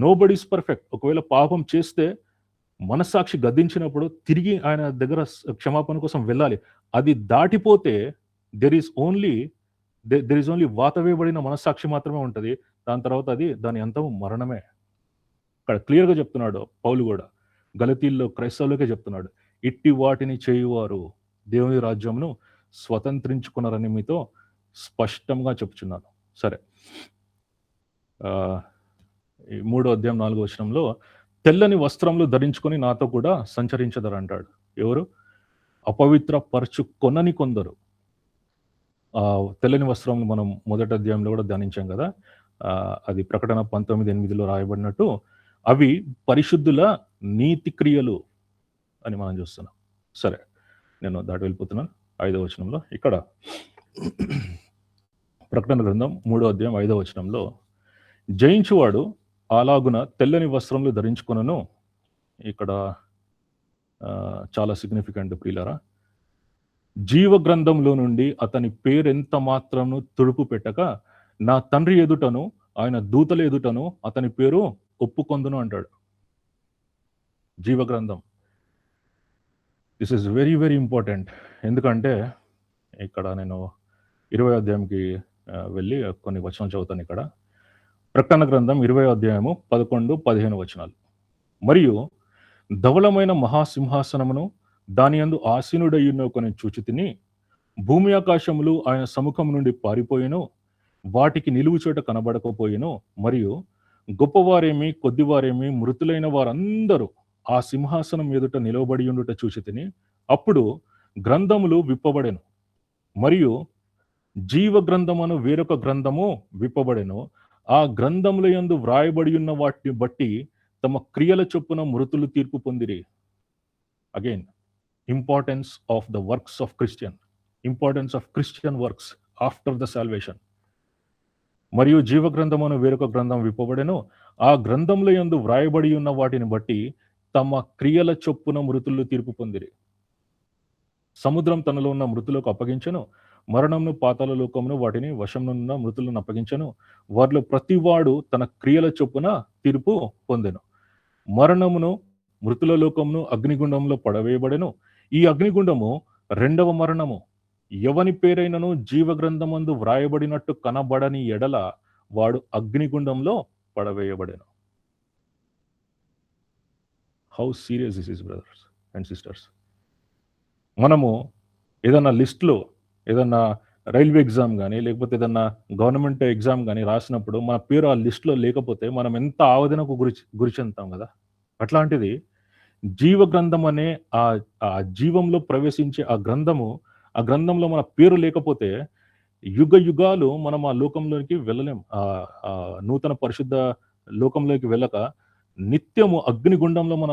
nobody is perfect. ఒకవేళ పాపం చేస్తే మనస్సాక్షి గద్దించినప్పుడు తిరిగి ఆయన దగ్గర క్షమాపణ కోసం వెళ్ళాలి. అది దాటిపోతే దెర్ ఈస్ ఓన్లీ వాత వేయబడిన మనస్సాక్షి మాత్రమే ఉంటుంది. దాని తర్వాత దాని అంతం మరణమే. ఇక్కడ క్లియర్గా చెప్తున్నాడు పౌలు కూడా, గలతీల్లో క్రైస్తవులకే చెప్తున్నాడు, ఇట్టి వాటిని చేయువారు దేవుని రాజ్యమును స్వతంత్రించుకున్నారని మీతో స్పష్టంగా చెప్తున్నాను. సరే, 3వ అధ్యాయం 4వ వచనంలో తెల్లని వస్త్రములు ధరించుకొని నాతో కూడా సంచరించదరు అంటాడు. ఎవరు? అపవిత్ర పరచుకొనని కొందరు. తెల్లని వస్త్రములు మనం మొదటి అధ్యాయంలో కూడా ధ్యానించాం కదా. అది ప్రకటన 19:8లో రాయబడినట్టు అవి పరిశుద్ధుల నీతి క్రియలు అని మనం చూస్తున్నాం. సరే, నేను దాటి వెళ్ళిపోతున్నాను 5వ వచనంలో. ఇక్కడ ప్రకటన గ్రంథం 3వ అధ్యాయం 5వ వచనంలో, జయించువాడు అలాగున తెల్లని వస్త్రములు ధరించుకొనను. ఇక్కడ చాలా సిగ్నిఫికెంట్ ప్రియులారా. జీవ గ్రంథంలో నుండి అతని పేరెంత మాత్రము తుడుపు పెట్టక నా తండ్రి ఎదుటను ఆయన దూతల ఎదుటను అతని పేరు ఒప్పుకొందును అంటాడు. జీవ గ్రంథం, this is very very important. ఎందుకంటే ఇక్కడ నేను 20వ అధ్యాయంకి వెళ్ళి కొన్ని వచనాలు చదువుతాను. ఇక్కడ ప్రకటన గ్రంథం 20వ అధ్యాయము 11-15 వచనాలు. మరియు ధవళమైన మహాసింహాసనమును దాని యందు ఆసీనుడయ్యున్న కొన్ని చూచితిని, భూమి ఆకాశములు ఆయన సముఖం నుండి పారిపోయిను, వాటికి నిలువు చోట కనబడకపోయిను. మరియు గొప్పవారేమి కొద్దివారేమి మృతులైన వారందరూ ఆ సింహాసనం ఎదుట నిలవబడి ఉండుట చూచితిని. అప్పుడు గ్రంథములు విప్పబడెను, మరియు జీవ గ్రంథమును వేరొక గ్రంథము విప్పబడెను. ఆ గ్రంథముల యందు వ్రాయబడి ఉన్న వాటిని బట్టి తమ క్రియల చొప్పున మృతులు తీర్పు పొందిరి. Again, importance of the works of Christian, importance of Christian works after the salvation. మరియు జీవ గ్రంథమును వేరొక గ్రంథం విప్పబడెను, ఆ గ్రంథముల యందు వ్రాయబడి ఉన్న వాటిని బట్టి తమ క్రియల చొప్పున మృతులు తీర్పు పొందిరి. సముద్రం తనలో ఉన్న మృతులకు అప్పగించెను, మరణమును పాతాళ లోకమును వాటిని వశమునున్న మృతులను అప్పగించెను. వారిలో ప్రతివాడు తన క్రియల చొప్పున తీర్పు పొందెను. మరణమును మృతుల లోకమును అగ్నిగుండంలో పడవేయబడెను. ఈ అగ్నిగుండము రెండవ మరణము. ఎవని పేరైనను జీవగ్రంథమందు వ్రాయబడినట్టు కనబడని ఎడల వాడు అగ్నిగుండంలో పడవేయబడెను. How serious this is brothers and sisters. మనము ఏదన్నా లిస్ట్లో ఏదన్నా రైల్వే ఎగ్జామ్ కానీ లేకపోతే ఏదన్నా గవర్నమెంట్ ఎగ్జామ్ కానీ రాసినప్పుడు మన పేరు ఆ లిస్ట్లో లేకపోతే మనం ఎంత ఆవేదనకు గురి చెందుతాం కదా. అట్లాంటిది జీవగ్రంథం అనే ఆ ఆ జీవంలో ప్రవేశించే ఆ గ్రంథంలో మన పేరు లేకపోతే యుగ యుగాలు మనం ఆ లోకంలోకి వెళ్ళలేం. ఆ నూతన పరిశుద్ధ లోకంలోకి వెళ్ళక నిత్యము అగ్నిగుండంలో మన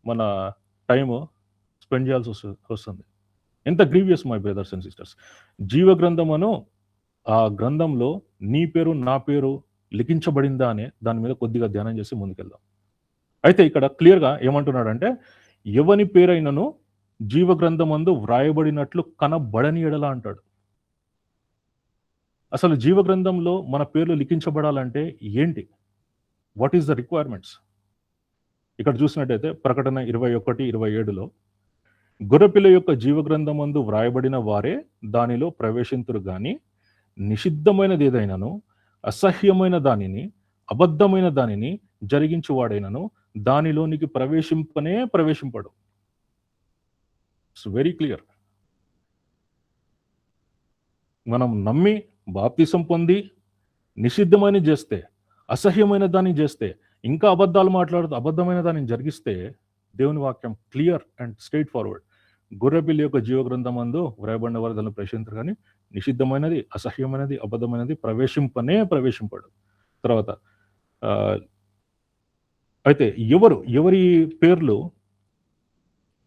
మన టైము స్పెండ్ చేయాల్సి వస్తుంది. ఎంత grievous my brothers and sisters. జీవగ్రంథమను ఆ గ్రంథంలో నీ పేరు నా పేరు లిఖించబడిందా అనే దాని మీద కొద్దిగా ధ్యానం చేసి ముందుకెళ్దాం. అయితే ఇక్కడ క్లియర్గా ఏమంటున్నాడంటే ఎవని పేరైనను జీవగ్రంథమందు వ్రాయబడినట్లు కనబడని ఎడల అంటాడు. అసలు జీవగ్రంథంలో మన పేర్లు లిఖించబడాలంటే ఏంటి? What is the requirements? ఇక్కడ చూసినట్టయితే ప్రకటన 21:27లో గొర్రెపిల్ల యొక్క జీవగ్రంథమందు వ్రాయబడిన వారే దానిలో ప్రవేశింతురు గాని నిషిద్ధమైనది ఏదైనాను అసహ్యమైన దానిని అబద్ధమైన దానిని జరిగించువాడైనను దానిలోనికి ప్రవేశింపడు. It's very clear. మనం నమ్మి బాప్తిసం పొంది నిషిద్ధమైన చేస్తే, అసహ్యమైన దాన్ని చేస్తే, ఇంకా అబద్ధాలు మాట్లాడుతూ అబద్ధమైన దాన్ని జరిగిస్తే దేవుని వాక్యం క్లియర్ అండ్ స్ట్రైట్ ఫార్వర్డ్. గొర్రెపిల్ల యొక్క జీవగ్రంథమందు వ్రాయబడిన వారు దానిలో ప్రవేశించరు కానీ నిషిద్ధమైనది అసహ్యమైనది అబద్ధమైనది ప్రవేశింపడు. తర్వాత అయితే ఎవరి పేర్లు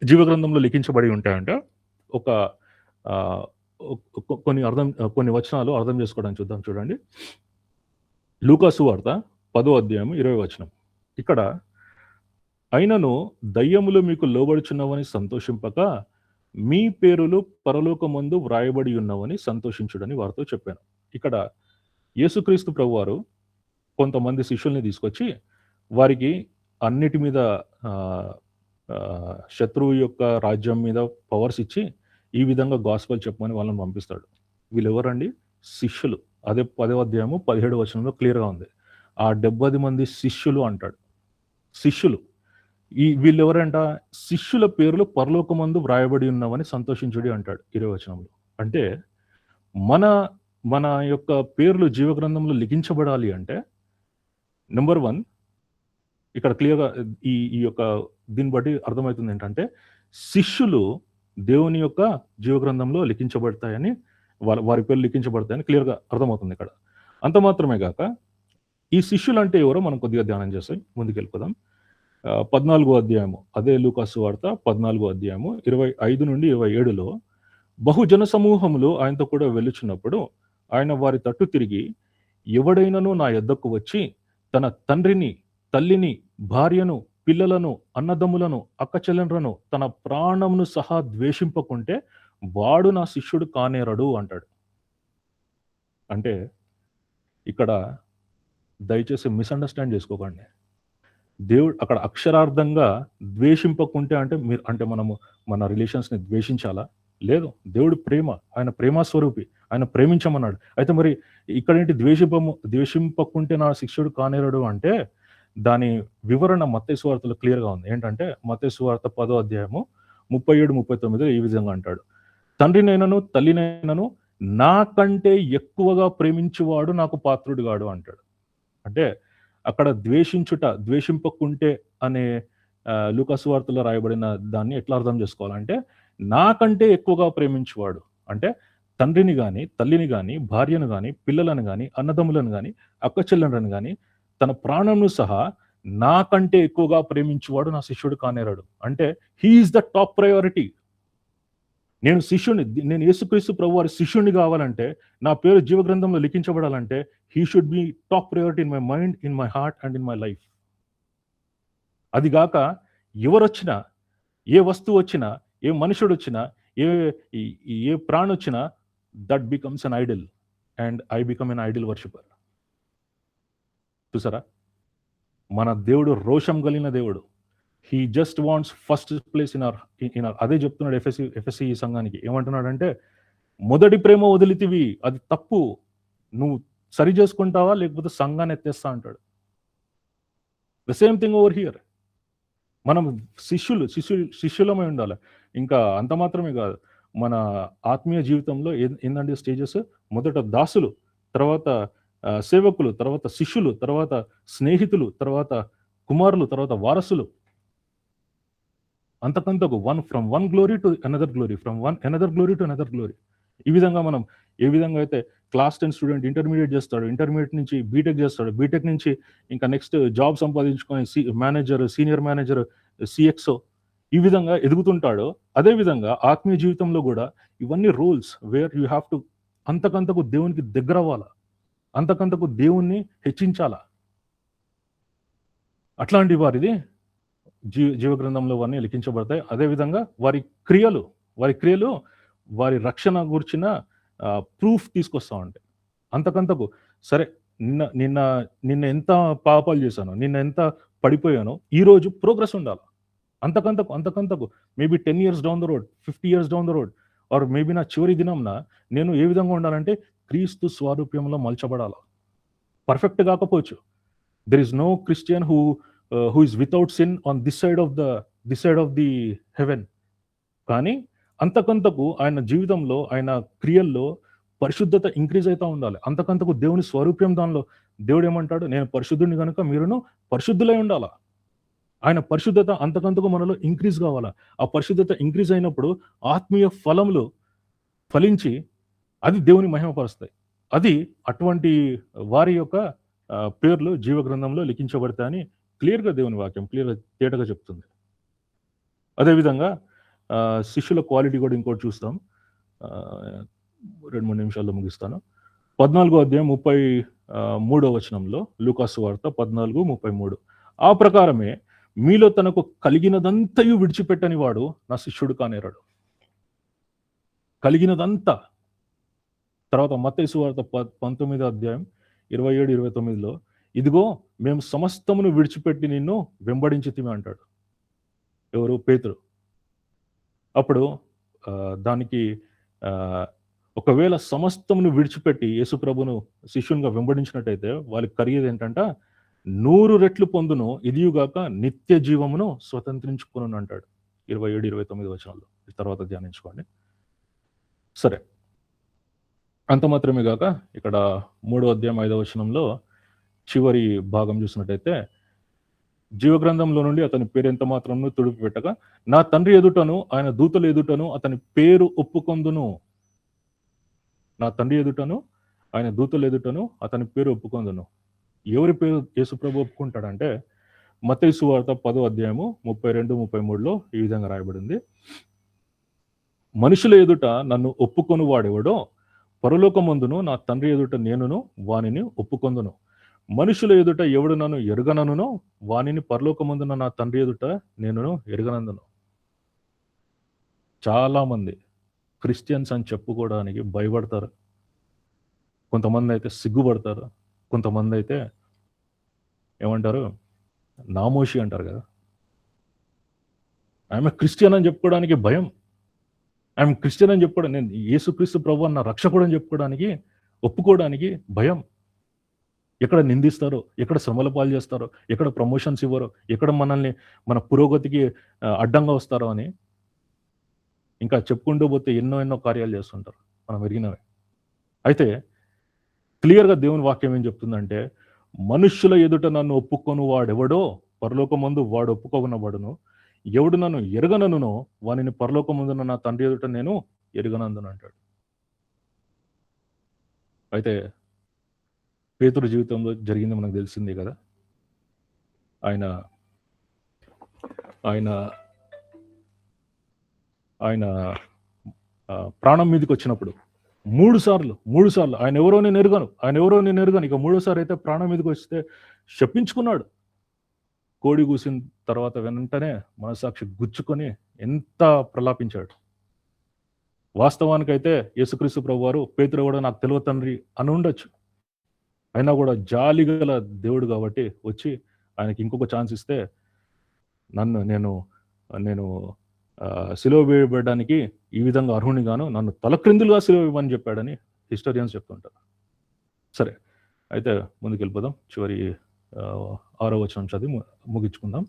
జీవగ్రంథంలో లిఖించబడి ఉంటాయంటే ఒక కొన్ని వచనాలు అర్థం చేసుకోవడానికి చూద్దాం. చూడండి, లూకా సువార్త 10:20. ఇక్కడ అయినను దయ్యములు మీకు లోబడుచున్నవని సంతోషింపక మీ పేరులు పరలోకమందు వ్రాయబడి ఉన్నవని సంతోషించుడని వారితో చెప్పాను. ఇక్కడ యేసుక్రీస్తు ప్రభువారు కొంతమంది శిష్యుల్ని తీసుకొచ్చి వారికి అన్నిటి మీద శత్రువు యొక్క రాజ్యం మీద పవర్స్ ఇచ్చి ఈ విధంగా గాస్పెల్ చెప్పమని వాళ్ళని పంపిస్తాడు. వీళ్ళు ఎవరండి? శిష్యులు. అదే 10:17 క్లియర్గా ఉంది. ఆ 70 మంది శిష్యులు అంటాడు. శిష్యులు వీళ్ళు ఎవరంట? శిష్యుల పేర్లు పరలోకమందు వ్రాయబడి ఉన్నవని సంతోషించుడి అంటాడు 20 అంటే మన యొక్క పేర్లు జీవగ్రంథంలో లిఖించబడాలి అంటే నెంబర్ 1 ఇక్కడ క్లియర్గా ఈ యొక్క దీన్ని బట్టి అర్థమవుతుంది ఏంటంటే శిష్యులు దేవుని యొక్క జీవగ్రంథంలో లిఖించబడతాయని వారి పేర్లు లిఖించబడతాయని క్లియర్గా అర్థమవుతుంది ఇక్కడ. అంత మాత్రమే కాక ఈ శిష్యులు అంటే ఎవరో మనం కొద్దిగా ధ్యానం చేస్తాం, ముందుకెళ్ళిపోదాం. 14 అదే లూకా సువార్త 14:25-27లో బహుజన సమూహములు ఆయనతో కూడా వెళ్ళుచున్నప్పుడు ఆయన వారి తట్టు తిరిగి ఎవడైనను నా యొద్దకు వచ్చి తన తండ్రిని తల్లిని భార్యను పిల్లలను అన్నదమ్ములను అక్కచెల్లెండ్రను తన ప్రాణమును సహా ద్వేషింపకుంటే వాడు నా శిష్యుడు కానేరడు అంటాడు. అంటే ఇక్కడ దయచేసి మిస్అండర్స్టాండ్ చేసుకోకండి. దేవుడు అక్కడ అక్షరార్థంగా ద్వేషింపకుంటే అంటే మనము మన రిలేషన్స్ని ద్వేషించాలా? లేదు. దేవుడు ప్రేమ, ఆయన ప్రేమస్వరూపి, ఆయన ప్రేమించమన్నాడు. అయితే మరి ఇక్కడేంటి ద్వేషింపకుంటే నా శిష్యుడు కానేరడు అంటే దాని వివరణ మత్తయి సువార్తలో క్లియర్గా ఉంది. ఏంటంటే మత్తయి సువార్త 10:37-39 ఈ విధంగా అంటాడు, తండ్రినైనను తల్లినైనను నాకంటే ఎక్కువగా ప్రేమించువాడు నాకు పాత్రుడు కాడు అంటాడు. అంటే అక్కడ ద్వేషింపకుంటే అనే లూకా సువార్తలో రాయబడిన దాన్ని ఎట్లా అర్థం చేసుకోవాలంటే నాకంటే ఎక్కువగా ప్రేమించువాడు అంటే తండ్రిని కానీ తల్లిని కానీ భార్యను కానీ పిల్లలను కానీ అన్నదమ్ములను కానీ అక్కచెల్లెలను కానీ తన ప్రాణంను సహా నాకంటే ఎక్కువగా ప్రేమించువాడు నా శిష్యుడు కానేరాడు. అంటే హీఈస్ ద టాప్ ప్రయారిటీ. నేను యేసుక్రీస్తు ప్రభు వారి శిష్యుడిని కావాలంటే, నా పేరు జీవగ్రంథంలో లిఖించబడాలంటే he should be top priority in my mind, in my heart and in my life. అదిగాక ఎవరొచ్చినా, ఏ వస్తువు వచ్చినా, ఏ మనుషుడు వచ్చినా, ఏ ప్రాణి వచ్చినా that becomes an idol and I become an idol worshipper. చూసారా, మన దేవుడు రోషం కలిగిన దేవుడు. He just wants first place in our. అదే చెప్తున్నాడు ఎఫ్ఎస్సి సంఘానికి. ఏమంటున్నాడంటే మొదటి ప్రేమ వదిలితివి, అది తప్పు, నువ్వు సరి చేసుకుంటావా లేకపోతే సంఘాన్ని ఎత్తేస్తా అంటాడు. The same thing over here. మనం శిష్యులమై ఉండాలి. ఇంకా అంత మాత్రమే కాదు, మన ఆత్మీయ జీవితంలో ఏందంటే స్టేజెస్, మొదట దాసులు, తర్వాత సేవకులు, తర్వాత శిష్యులు, తర్వాత స్నేహితులు, తర్వాత కుమారులు, తర్వాత వారసులు. అంతకంతకు from one glory to another glory, from another glory to another glory. ఈ విధంగా మనం ఏ విధంగా అయితే క్లాస్ 10 స్టూడెంట్ ఇంటర్మీడియట్ చేస్తాడు, ఇంటర్మీడియట్ నుంచి బీటెక్ చేస్తాడు, బీటెక్ నుంచి ఇంకా నెక్స్ట్ జాబ్ సంపాదించుకొని మేనేజర్, సీనియర్ మేనేజర్, సిఎక్స్ఓ, ఈ విధంగా ఎదుగుతుంటాడో, అదే విధంగా ఆత్మీయ జీవితంలో కూడా ఇవన్నీ rules where you have to అంతకంతకు దేవునికి దగ్గర అవ్వాలా, అంతకంతకు దేవుణ్ణి హెచ్చించాలా. అట్లాంటి వారిది జీవగ్రంథంలో అన్నీ లిఖించబడతాయి. అదేవిధంగా వారి క్రియలు వారి రక్షణ గురించిన ప్రూఫ్ తీసుకొస్తా ఉంటాయి. అంతకంతకు సరే, నిన్న ఎంత పాపాలు చేశాను, నిన్న ఎంత పడిపోయానో, ఈరోజు ప్రోగ్రెస్ ఉండాలి. అంతకంతకు maybe 10 years down the road, 50 years down the road, or maybe నా చివరి దినంన నేను ఏ విధంగా ఉండాలంటే క్రీస్తు స్వారూప్యంలో మలచబడాలి. పర్ఫెక్ట్ కాకపోవచ్చు. There is no Christian who is without sin on this side of the heaven. కానీ అంతకంతకు ఆయన జీవితంలో, ఆయన క్రియల్లో పరిశుద్ధత ఇంక్రీజ్ అవుతా ఉండాలి. అంతకంతకు దేవుని స్వరూప్యం దానిలో, దేవుడు ఏమంటాడు, నేను పరిశుద్ధుని కనుక మీరును పరిశుద్ధులై ఉండాలా. ఆయన పరిశుద్ధత అంతకంతకు మనలో ఇంక్రీజ్ కావాలా. ఆ పరిశుద్ధత ఇంక్రీజ్ అయినప్పుడు ఆత్మీయ ఫలములు ఫలించి అది దేవుని మహిమపరుస్తాయి. అది అటువంటి వారి యొక్క పేర్లు జీవ గ్రంథంలో లిఖించబడతాయని క్లియర్గా దేవుని వాక్యం క్లియర్గా తేటగా చెప్తుంది. అదేవిధంగా శిష్యుల క్వాలిటీ కూడా ఇంకోటి చూస్తాం. 2-3 నిమిషాల్లో ముగిస్తాను. 14వ అధ్యాయం 33వ వచనంలో, లూకాసు వార్త 14:33, ఆ ప్రకారమే మీలో తనకు కలిగినదంతయు విడిచిపెట్టని వాడు నా శిష్యుడు కానేరాడు. కలిగినదంతా. తర్వాత మత్తయి సువార్త 19వ అధ్యాయం 27-29లో, ఇదిగో మేము సమస్తమును విడిచిపెట్టి నిన్ను వెంబడించితిమి అంటాడు. ఎవరు? పేతురు. అప్పుడు దానికి ఒకవేళ సమస్తమును విడిచిపెట్టి యేసుప్రభును శిష్యునిగా వెంబడించినట్టయితే వాళ్ళకి కలిగేది ఏంటంటే 100 రెట్లు పొందును, ఇదియుగాక నిత్య జీవమును స్వతంత్రించుకును అంటాడు. 27-29 వచనాల్లో తర్వాత ధ్యానించుకోండి. సరే, అంత మాత్రమే కాక ఇక్కడ 3వ అధ్యాయం 5వ వచనంలో చివరి భాగం చూసినట్టయితే, జీవగ్రంథంలో నుండి అతని పేరు ఎంత మాత్రము తుడిపి పెట్టగా నా తండ్రి ఎదుటను ఆయన దూతల ఎదుటను అతని పేరు ఒప్పుకొందును. నా తండ్రి ఎదుటను ఆయన దూతల ఎదుటను అతని పేరు ఒప్పుకొందును. ఎవరి పేరు యేసుప్రభు ఒప్పుకుంటాడంటే, మత్తయి సువార్త 10వ అధ్యాయము 32-33లో ఈ విధంగా రాయబడింది. మనుషుల ఎదుట నన్ను ఒప్పుకొని వాడెవడో పరలోకమందును నా తండ్రి ఎదుట నేనును వానిని ఒప్పుకొందును. మనుషుల ఎదుట ఎవడు నన్ను ఎరుగననునో వానిని పరలోకమందున నా తండ్రి ఎదుట నేనును ఎరుగనందును. చాలా మంది క్రిస్టియన్స్ అని చెప్పుకోవడానికి భయపడతారు. కొంతమంది అయితే సిగ్గుపడతారు. కొంతమంది అయితే ఏమంటారు, నామోషి అంటారు కదా. ఆమె క్రిస్టియన్ అని చెప్పుకోవడానికి భయం. ఆమె క్రిస్టియన్ అని చెప్పుకోవడం, నేను యేసుక్రీస్తు ప్రభు అన్న రక్షకుడు అని చెప్పుకోవడానికి, ఒప్పుకోవడానికి భయం. ఎక్కడ నిందిస్తారో, ఎక్కడ శ్రమల పాలు చేస్తారో, ఎక్కడ ప్రమోషన్స్ ఇవ్వరో, ఎక్కడ మనల్ని మన పురోగతికి అడ్డంగా వస్తారో అని ఇంకా చెప్పుకుంటూ పోతే ఎన్నో కార్యాలు చేస్తుంటారు మనం ఎరిగినవే. అయితే క్లియర్గా దేవుని వాక్యం ఏం చెప్తుందంటే, మనుష్యుల ఎదుట నన్ను ఒప్పుకొను వాడెవడో పరలోకమందు వాడు ఒప్పుకోనబడును, ఎవడు నన్ను ఎరగననునో వానిని పరలోకమందున నా తండ్రి ఎదుట నేను ఎరగనందును అంటాడు. అయితే పేతురు జీవితంలో జరిగింది మనకు తెలిసిందే కదా. ఆయన ఆయన ఆయన ప్రాణం మీదకి వచ్చినప్పుడు మూడు సార్లు ఆయన ఎవరో నేను ఎరుగను. ఇక మూడోసారి అయితే ప్రాణం మీదకి వస్తే శపించుకున్నాడు. కోడి కూసిన తర్వాత వెంటనే మనసాక్షి గుచ్చుకొని ఎంత ప్రలాపించాడు. వాస్తవానికైతే యేసుక్రీస్తు ప్రభు వారు పేతురు కూడా నాకు తెలియదు తండ్రి అని ఉండొచ్చు. అయినా కూడా జాలి గల దేవుడు కాబట్టి వచ్చి ఆయనకి ఇంకొక ఛాన్స్ ఇస్తే, నేను సిలువ వేయబడడానికి ఈ విధంగా అర్హునిగాను నన్ను తలక్రిందులుగా సిలువ ఇవ్వమని చెప్పాడని హిస్టోరియన్స్ చెప్తుంటారు. సరే, అయితే ముందుకెళ్ళిపోదాం. చివరి 6వ వచనం చదివి ముగించుకుందాం.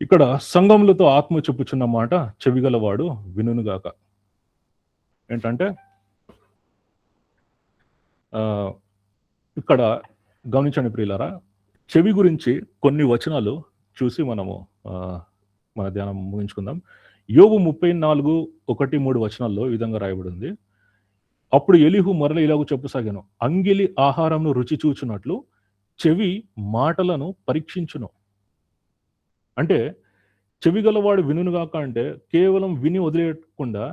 ఇక్కడ సంఘములతో ఆత్మ చెప్పుచున్న మాట చెవిగలవాడు వినుగాక. ఏంటంటే ఇక్కడ గమనించండి ప్రియులారా, చెవి గురించి కొన్ని వచనాలు చూసి మనము మన ధ్యానం ముగించుకుందాం. యోబు 34:1-3 వచనాల్లో ఈ విధంగా రాయబడింది. అప్పుడు ఎలీహు మరల ఇలాగ చెప్పసాగాను, అంగిలి ఆహారంను రుచి చూచున్నట్లు చెవి మాటలను పరీక్షించును. అంటే చెవి గలవాడు వినుగాక అంటే కేవలం విని వదిలేయకుండా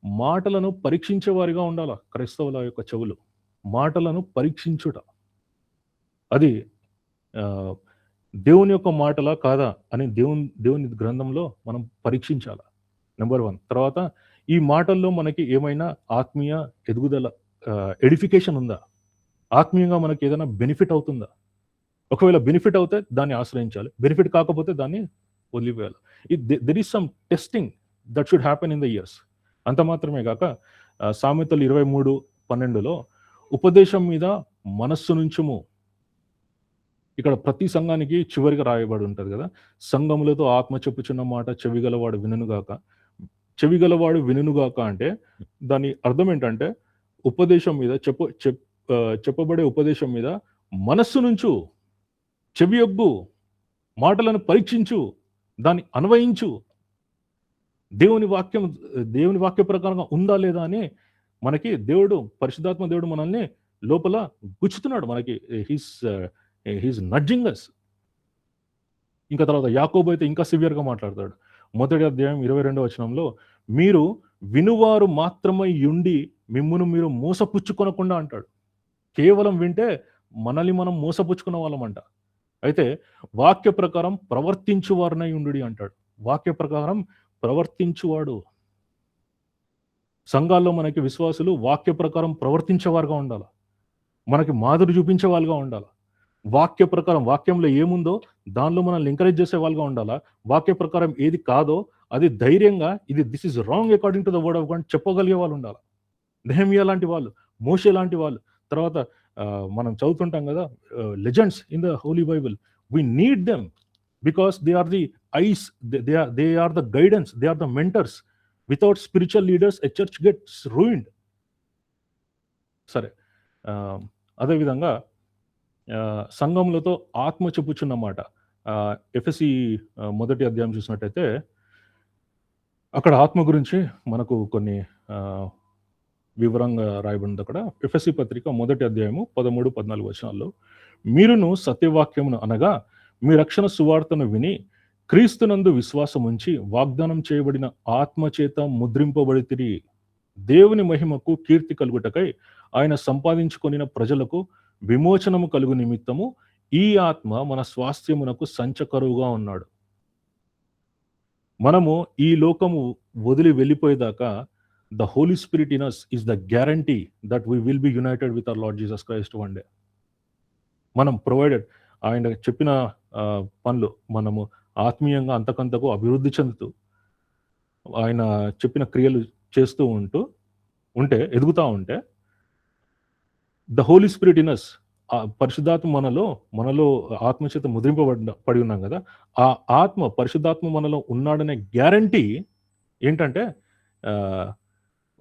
మాటలను పరీక్షించే వారిగా ఉండాల. క్రైస్తవుల యొక్క చెవులు మాటలను పరీక్షించుట, అది దేవుని యొక్క మాటలా కాదా అని దేవుని గ్రంథంలో మనం పరీక్షించాలి. నెంబర్ 1. తర్వాత ఈ మాటల్లో మనకి ఏమైనా ఆత్మీయ ఎదుగుదల, ఎడిఫికేషన్ ఉందా? ఆత్మీయంగా మనకి ఏదైనా బెనిఫిట్ అవుతుందా? ఒకవేళ బెనిఫిట్ అవుతే దాన్ని ఆశ్రయించాలి, బెనిఫిట్ కాకపోతే దాన్ని వదిలిపోయాలి. There is some testing that should happen in the years. అంత మాత్రమే కాక సామెతలు 23:12లో ఉపదేశం మీద మనస్సు నుంచుము. ఇక్కడ ప్రతి సంఘానికి చివరిగా రాయబడి ఉంటుంది కదా, సంఘములతో ఆత్మ చెప్పుచున్న మాట చెవిగలవాడు వినుగాక. చెవిగలవాడు వినుగాక అంటే దాని అర్థం ఏంటంటే ఉపదేశం మీద చెప్పబడే ఉపదేశం మీద మనస్సు నుంచు, చెవి యొగ్గు, మాటలను పరీక్షించు, దాన్ని అన్వయించు. దేవుని వాక్య ప్రకారంగా ఉందా లేదా అని మనకి పరిశుద్ధాత్మ దేవుడు మనల్ని లోపల గుచ్చుతున్నాడు. మనకి హీస్ నడ్జింగ్ అస్. ఇంకా తర్వాత యాకోబు అయితే ఇంకా సివియర్గా మాట్లాడతాడు. 1వ అధ్యాయం 22వ వచనంలో, మీరు వినువారు మాత్రమై ఉండి మిమ్మును మీరు మోసపుచ్చుకొనకుండా అంటాడు. కేవలం వింటే మనల్ని మనం మోసపుచ్చుకున్న వాళ్ళమంట. అయితే వాక్య ప్రకారం ప్రవర్తించువారనై ఉండు అంటాడు. వాక్య ప్రకారం ప్రవర్తించువాడు. సంఘాల్లో మనకి విశ్వాసులు వాక్య ప్రకారం ప్రవర్తించేవారుగా ఉండాలి, మనకి మాదిరి చూపించే వాళ్ళుగా ఉండాలి. వాక్య ప్రకారం వాక్యంలో ఏముందో దానిలో మనల్ని ఎంకరేజ్ చేసే వాళ్ళుగా ఉండాలా. వాక్య ప్రకారం ఏది కాదో అది ధైర్యంగా this is wrong according to the word of God చెప్పగలిగే వాళ్ళు ఉండాలి. నెహెమియా లాంటి వాళ్ళు, మోషే లాంటి వాళ్ళు. తర్వాత మనం చదువుతుంటాం కదా legends in the Holy Bible. We need them because they are the eyes, they are the guidance, they are the mentors. Without spiritual leaders a church gets ruined. సరే, అదేవిధంగా సంఘములతో ఆత్మ చెప్పుచున్న మాట ఎఫెసీ 1వ అధ్యాయం చూసినట్టయితే అక్కడ ఆత్మ గురించి మనకు కొన్ని వివరంగా రాయబడింది. అక్కడ ఎఫెసీ పత్రిక 1వ అధ్యాయము 13-14 వచనాల్లో, మీరును సత్యవాక్యమును అనగా మీ రక్షణ సువార్తను విని క్రీస్తునందు విశ్వాసం ఉంచి వాగ్దానం చేయబడిన ఆత్మ చేత ముద్రింపబడితిరి. దేవుని మహిమకు కీర్తి కలుగుటకై ఆయన సంపాదించుకొనిన ప్రజలకు విమోచనము కలుగు నిమిత్తము ఈ ఆత్మ మన స్వాస్థ్యమునకు సంచకరువుగా ఉన్నాడు. మనము ఈ లోకము వదిలి వెళ్ళిపోయేదాకా the Holi spirit in us is the guarantee that we will be united with our Lord Jesus Christ one day. మనం ప్రొవైడెడ్ ఆయన చెప్పిన పనులు మనము ఆత్మీయంగా అంతకంతకు అభివృద్ధి చెందుతూ ఆయన చెప్పిన క్రియలు చేస్తూ ఉంటే ఎదుగుతూ ఉంటే the Holi spirit in us, పరిశుద్ధాత్మ మనలో ఆత్మచేత ముద్రింపబడి ఉన్నాం కదా, ఆ ఆత్మ పరిశుద్ధాత్మ మనలో ఉన్నాడనే గ్యారంటీ ఏంటంటే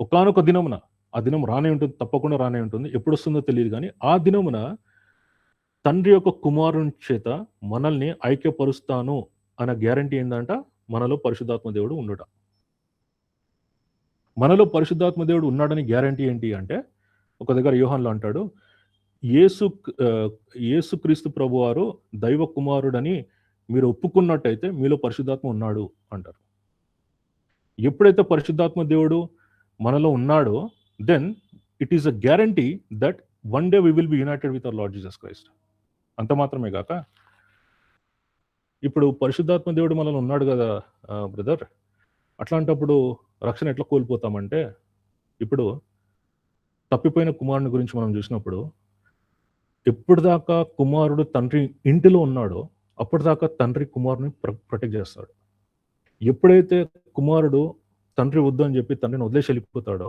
ఒకానొక దినమున, ఆ దినం రానే ఉంటుంది, తప్పకుండా రానే ఉంటుంది, ఎప్పుడు వస్తుందో తెలియదు, కానీ ఆ దినమున తండ్రి యొక్క కుమారుని చేత మనల్ని ఐక్యపరుస్తాను అనే గ్యారంటీ ఏంటంట, మనలో పరిశుద్ధాత్మ దేవుడు ఉండట. మనలో పరిశుద్ధాత్మ దేవుడు ఉన్నాడని గ్యారంటీ ఏంటి అంటే, ఒక దగ్గర యోహాన్లో అంటాడు, యేసుక్రీస్తు ప్రభువారు దైవ కుమారుడని మీరు ఒప్పుకున్నట్టయితే మీలో పరిశుద్ధాత్మ ఉన్నాడు అంటారు. ఎప్పుడైతే పరిశుద్ధాత్మ దేవుడు మనలో ఉన్నాడో then it is a guarantee that one day we will be united with our Lord Jesus Christ. అంత మాత్రమే కాక ఇప్పుడు పరిశుద్ధాత్మ దేవుడు మనలో ఉన్నాడు కదా బ్రదర్, అట్లాంటప్పుడు రక్షణ ఎట్లా కోల్పోతామంటే, ఇప్పుడు తప్పిపోయిన కుమారుని గురించి మనం చూసినప్పుడు ఎప్పటిదాకా కుమారుడు తండ్రి ఇంటిలో ఉన్నాడో అప్పటిదాకా తండ్రి కుమారుని ప్రొటెక్ట్ చేస్తాడు. ఎప్పుడైతే కుమారుడు తండ్రి వద్దు అని చెప్పి తండ్రిని వదిలేసి వెళ్ళిపోతాడో,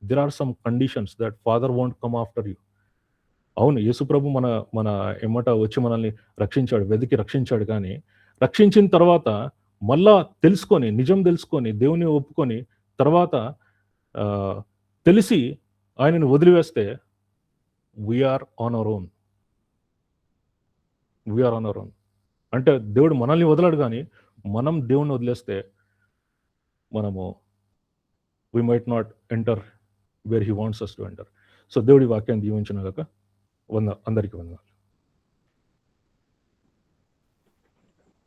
there are some conditions that father won't come after you. అవును, యేసుప్రభు మన మన ఎమ్మట వచ్చి మనల్ని రక్షించాడు, వెతికి రక్షించాడు. కానీ రక్షించిన తర్వాత మళ్ళా తెలుసుకొని, నిజం తెలుసుకొని, దేవుని ఒప్పుకొని తర్వాత తెలిసి ఆయనను వదిలివేస్తే we are on our own. We are on our own. అంటే దేవుడు మనల్ని వదలడు, కానీ మనం దేవుణ్ణి వదిలేస్తే మనము we might not enter where he wants us to enter. So దేవుడి వాక్యాన్ని దీవించిన గాక. అందరికీ వందనాలు.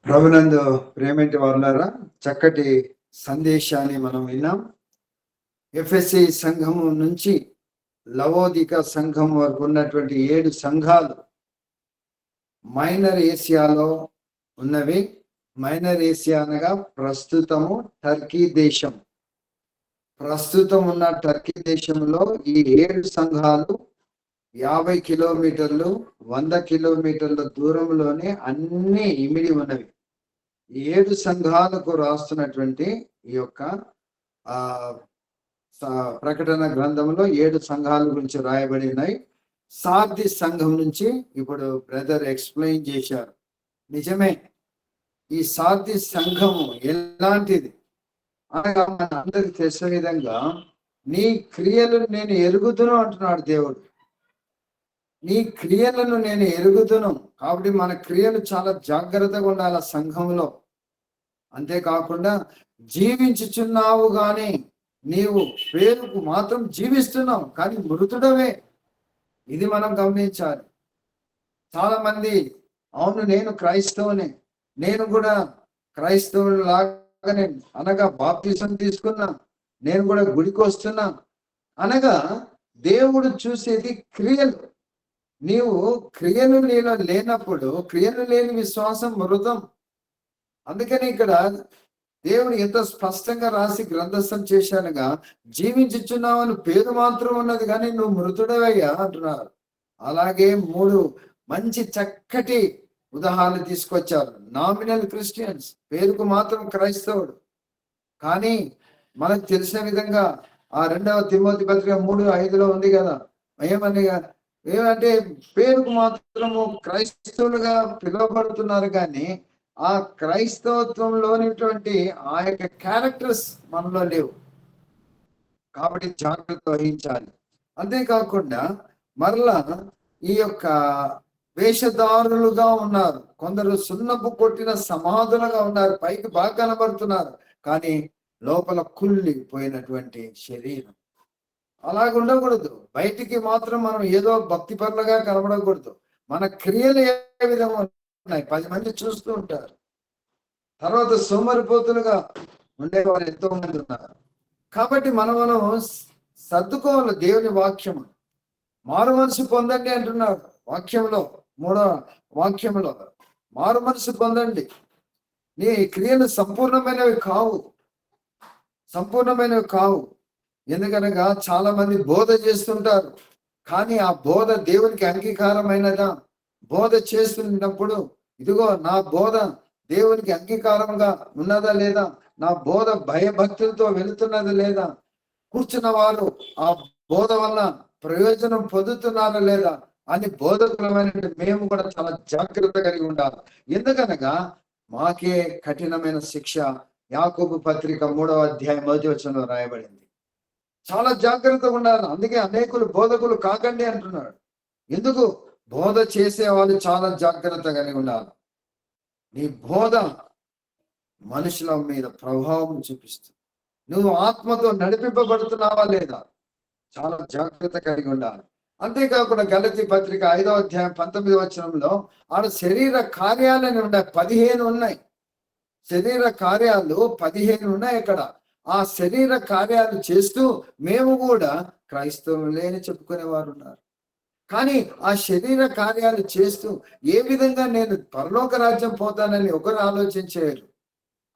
ప్రభునందు ప్రేమేంటి వారులారా, చక్కటి సందేశాన్ని మనం విన్నాం. ఎఫెసీ సంఘం నుంచి లవోదిక సంఘం వరకు ఉన్నటువంటి 7 సంఘాలు మైనర్ ఏసియాలో ఉన్నవి. మైనర్ ఏసియా అనగా ప్రస్తుతము టర్కీ దేశం. ప్రస్తుతం ఉన్న టర్కీ దేశంలో ఈ 7 సంఘాలు 50 కిలోమీటర్లు 100 కిలోమీటర్ల దూరంలోనే అన్ని ఇమిడి ఉన్నవి. ఈ 7 సంఘాలకు రాస్తున్నటువంటి ఈ యొక్క ప్రకటన గ్రంథంలో 7 సంఘాల గురించి రాయబడి ఉన్నాయి. సార్ది సంఘం నుంచి ఇప్పుడు బ్రదర్ ఎక్స్ప్లెయిన్ చేశారు. నిజమే, ఈ సార్ది సంఘము ఎలాంటిది అనగా మన అందరికి తెలిసిన విధంగా నీ క్రియలను నేను ఎరుగుదును అంటున్నాడు దేవుడు. నీ క్రియలను నేను ఎరుగుదును. కాబట్టి మన క్రియలు చాలా జాగ్రత్తగా ఉండాలి సంఘంలో. అంతేకాకుండా జీవించుచున్నావు కానీ నీవు పేరుకు మాత్రం జీవిస్తున్నావు, కానీ మృతుడవే. ఇది మనం గమనించాలి. చాలా మంది అవును నేను క్రైస్తవునే, నేను కూడా క్రైస్తవుని లాగానే అనగా బాప్తిసం తీసుకున్నా, నేను కూడా గుడికి వస్తున్నా అనగా దేవుడు చూసేది క్రియలు. నీవు క్రియలు నీలో లేనప్పుడు, క్రియలు లేని విశ్వాసం మృతం. అందుకని ఇక్కడ దేవుడు ఎంత స్పష్టంగా రాసి గ్రంథస్థం చేశానుగా, జీవించుచున్నావు అని పేరు మాత్రం ఉన్నది కానీ నువ్వు మృతుడవయ్యా అంటున్నారు. అలాగే 3 మంచి చక్కటి ఉదాహరణ తీసుకొచ్చారు. నామినల్ క్రిస్టియన్స్, పేరుకు మాత్రం క్రైస్తవుడు, కానీ మనకు తెలిసిన విధంగా ఆ 2వ తిమోతి పత్రిక 3:5 ఉంది కదా, ఏమంటే పేరుకు మాత్రము క్రైస్తవులుగా పిలువబడుతున్నారు కానీ ఆ క్రైస్తవత్వంలోనిటువంటి ఆ యొక్క క్యారెక్టర్స్ మనలో లేవు. కాబట్టి జాగ్రత్త వహించాలి. అంతేకాకుండా మరలా ఈ యొక్క వేషధారులుగా ఉన్నారు. కొందరు సున్నపు కొట్టిన సమాధులుగా ఉన్నారు. పైకి బాగా కనబడుతున్నారు కానీ లోపల కుళ్ళిపోయినటువంటి శరీరం. అలాగ ఉండకూడదు. బయటికి మాత్రం మనం ఏదో భక్తి పరులుగా కనబడకూడదు. మన క్రియలు ఏ విధంగా ఉన్నాయి 10 మంది చూస్తూ ఉంటారు. తర్వాత సోమరిపోతులుగా ఉండేవారు ఎంతో మంది ఉన్నారు. కాబట్టి మనం సర్దుకోవాలి. దేవుని వాక్యము మారు మనసు పొందండి అంటున్నాడు వాక్యంలో. 3వ వాక్యంలో మారు మనసు పొందండి. నీ క్రియలు సంపూర్ణమైనవి కావు. ఎందుకనగా చాలా మంది బోధ చేస్తుంటారు కానీ ఆ బోధ దేవునికి అంగీకారమైనదా? బోధ చేస్తున్నప్పుడు ఇదిగో నా బోధ దేవునికి అంగీకారంగా ఉన్నదా లేదా, నా బోధ భయభక్తులతో వెళుతున్నదా లేదా, కూర్చున్న వారు ఆ బోధ వల్ల ప్రయోజనం పొందుతున్నారా లేదా అని బోధకులమైన మేము కూడా చాలా జాగ్రత్త కలిగి ఉండాలి. ఎందుకనగా మాకే కఠినమైన శిక్ష యాకోబు పత్రిక 3వ అధ్యాయం 1వ వచనంలో రాయబడింది. చాలా జాగ్రత్తగా ఉండాలి. అందుకే అనేకులు బోధకులు కాకండి అంటున్నాడు. ఎందుకు? బోధ చేసే వాళ్ళు చాలా జాగ్రత్త కలిగి ఉండాలి. నీ బోధ మనుషుల మీద ప్రభావం చూపిస్తుంది. నువ్వు ఆత్మతో నడిపింపబడుతున్నావా లేదా చాలా జాగ్రత్త కలిగి ఉండాలి. అంతేకాకుండా గలతీ పత్రిక 5వ అధ్యాయం 19వ వచనంలో ఆడ శరీర కార్యాలని ఉన్నాయి, 15 ఉన్నాయి. శరీర కార్యాలు 15 ఉన్నాయి అక్కడ. ఆ శరీర కార్యాలు చేస్తూ మేము కూడా క్రైస్తవులే అని చెప్పుకునేవారు ఉన్నారు. కానీ ఆ శరీర కార్యాలు చేస్తూ ఏ విధంగా నేను పరలోక రాజ్యం పోతానని ఒకరు ఆలోచించారు.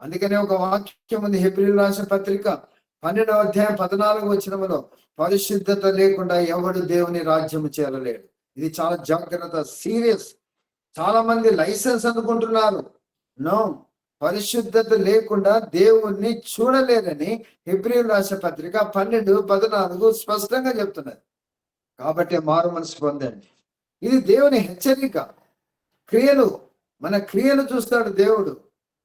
అందుకనే ఒక వాక్యం ఉంది హెబ్రీయులకు రాసిన పత్రిక 12వ అధ్యాయం 14వ వచనంలో, పరిశుద్ధత లేకుండా ఎవడు దేవుని రాజ్యము చేరలేడు. ఇది చాలా జాగ్రత్త, సీరియస్. చాలా మంది లైసెన్స్ అనుకుంటున్నారు. నో, పరిశుద్ధత లేకుండా దేవుణ్ణి చూడలేరని హెబ్రీయులకు రాసిన పత్రిక 12:14 స్పష్టంగా చెప్తున్నది. కాబట్టి మారు మనసు పొందండి. ఇది దేవుని హెచ్చరిక. క్రియలు, మన క్రియలు చూస్తాడు దేవుడు.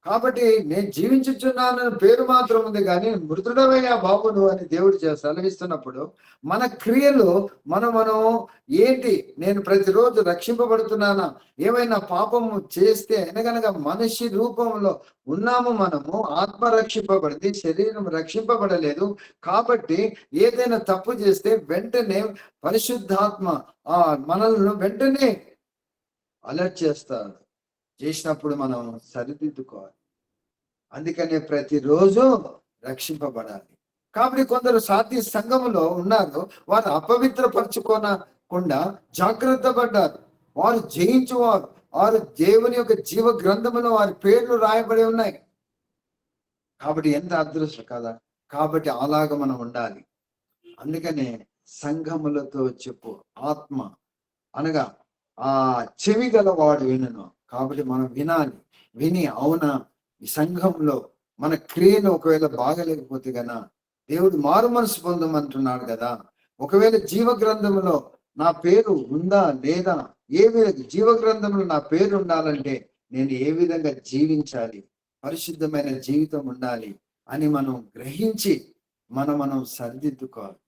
కాబట్టి నేను జీవించుచున్నాను పేరు మాత్రం ఉంది కానీ మృతుడవయ్యా బాబును అని దేవుడు సెలవిస్తున్నప్పుడు మన క్రియలు మనం ఏంటి, నేను ప్రతిరోజు రక్షింపబడుతున్నానా, ఏమైనా పాపము చేస్తే అనగనగా మనిషి రూపంలో ఉన్నాము, మనము ఆత్మ రక్షింపబడింది, శరీరం రక్షింపబడలేదు. కాబట్టి ఏదైనా తప్పు చేస్తే వెంటనే పరిశుద్ధాత్మ మనల్ని వెంటనే అలర్ట్ చేస్తాడు. చేసినప్పుడు మనం సరిదిద్దుకోవాలి. అందుకనే ప్రతిరోజు రక్షింపబడాలి. కాబట్టి కొందరు సాటి సంఘములో ఉన్నారు, వారు అపవిత్రపరచుకోనకుండా జాగ్రత్త పడ్డారు. వారు జయించువారు, వారు దేవుని యొక్క జీవ గ్రంథములో వారి పేర్లు రాయబడి ఉన్నాయి. కాబట్టి ఎంత అదృష్టం కదా. కాబట్టి అలాగ మనం ఉండాలి. అందుకనే సంఘములతో చెప్పు, ఆత్మ అనగా చెవి గలవాడు వినును. కాబట్టి మనం వినాలి. విని అవునా ఈ సంఘంలో మన క్రియలు ఒకవేళ బాగలేకపోతే గనా దేవుడు మారు మనసు పొందమంటున్నాడు కదా. ఒకవేళ జీవ గ్రంథంలో నా పేరు ఉందా లేదా, ఏ విధంగా జీవ గ్రంథంలో నా పేరు ఉండాలంటే నేను ఏ విధంగా జీవించాలి, పరిశుద్ధమైన జీవితం ఉండాలి అని మనం గ్రహించి మనం సరిదిద్దుకోవాలి.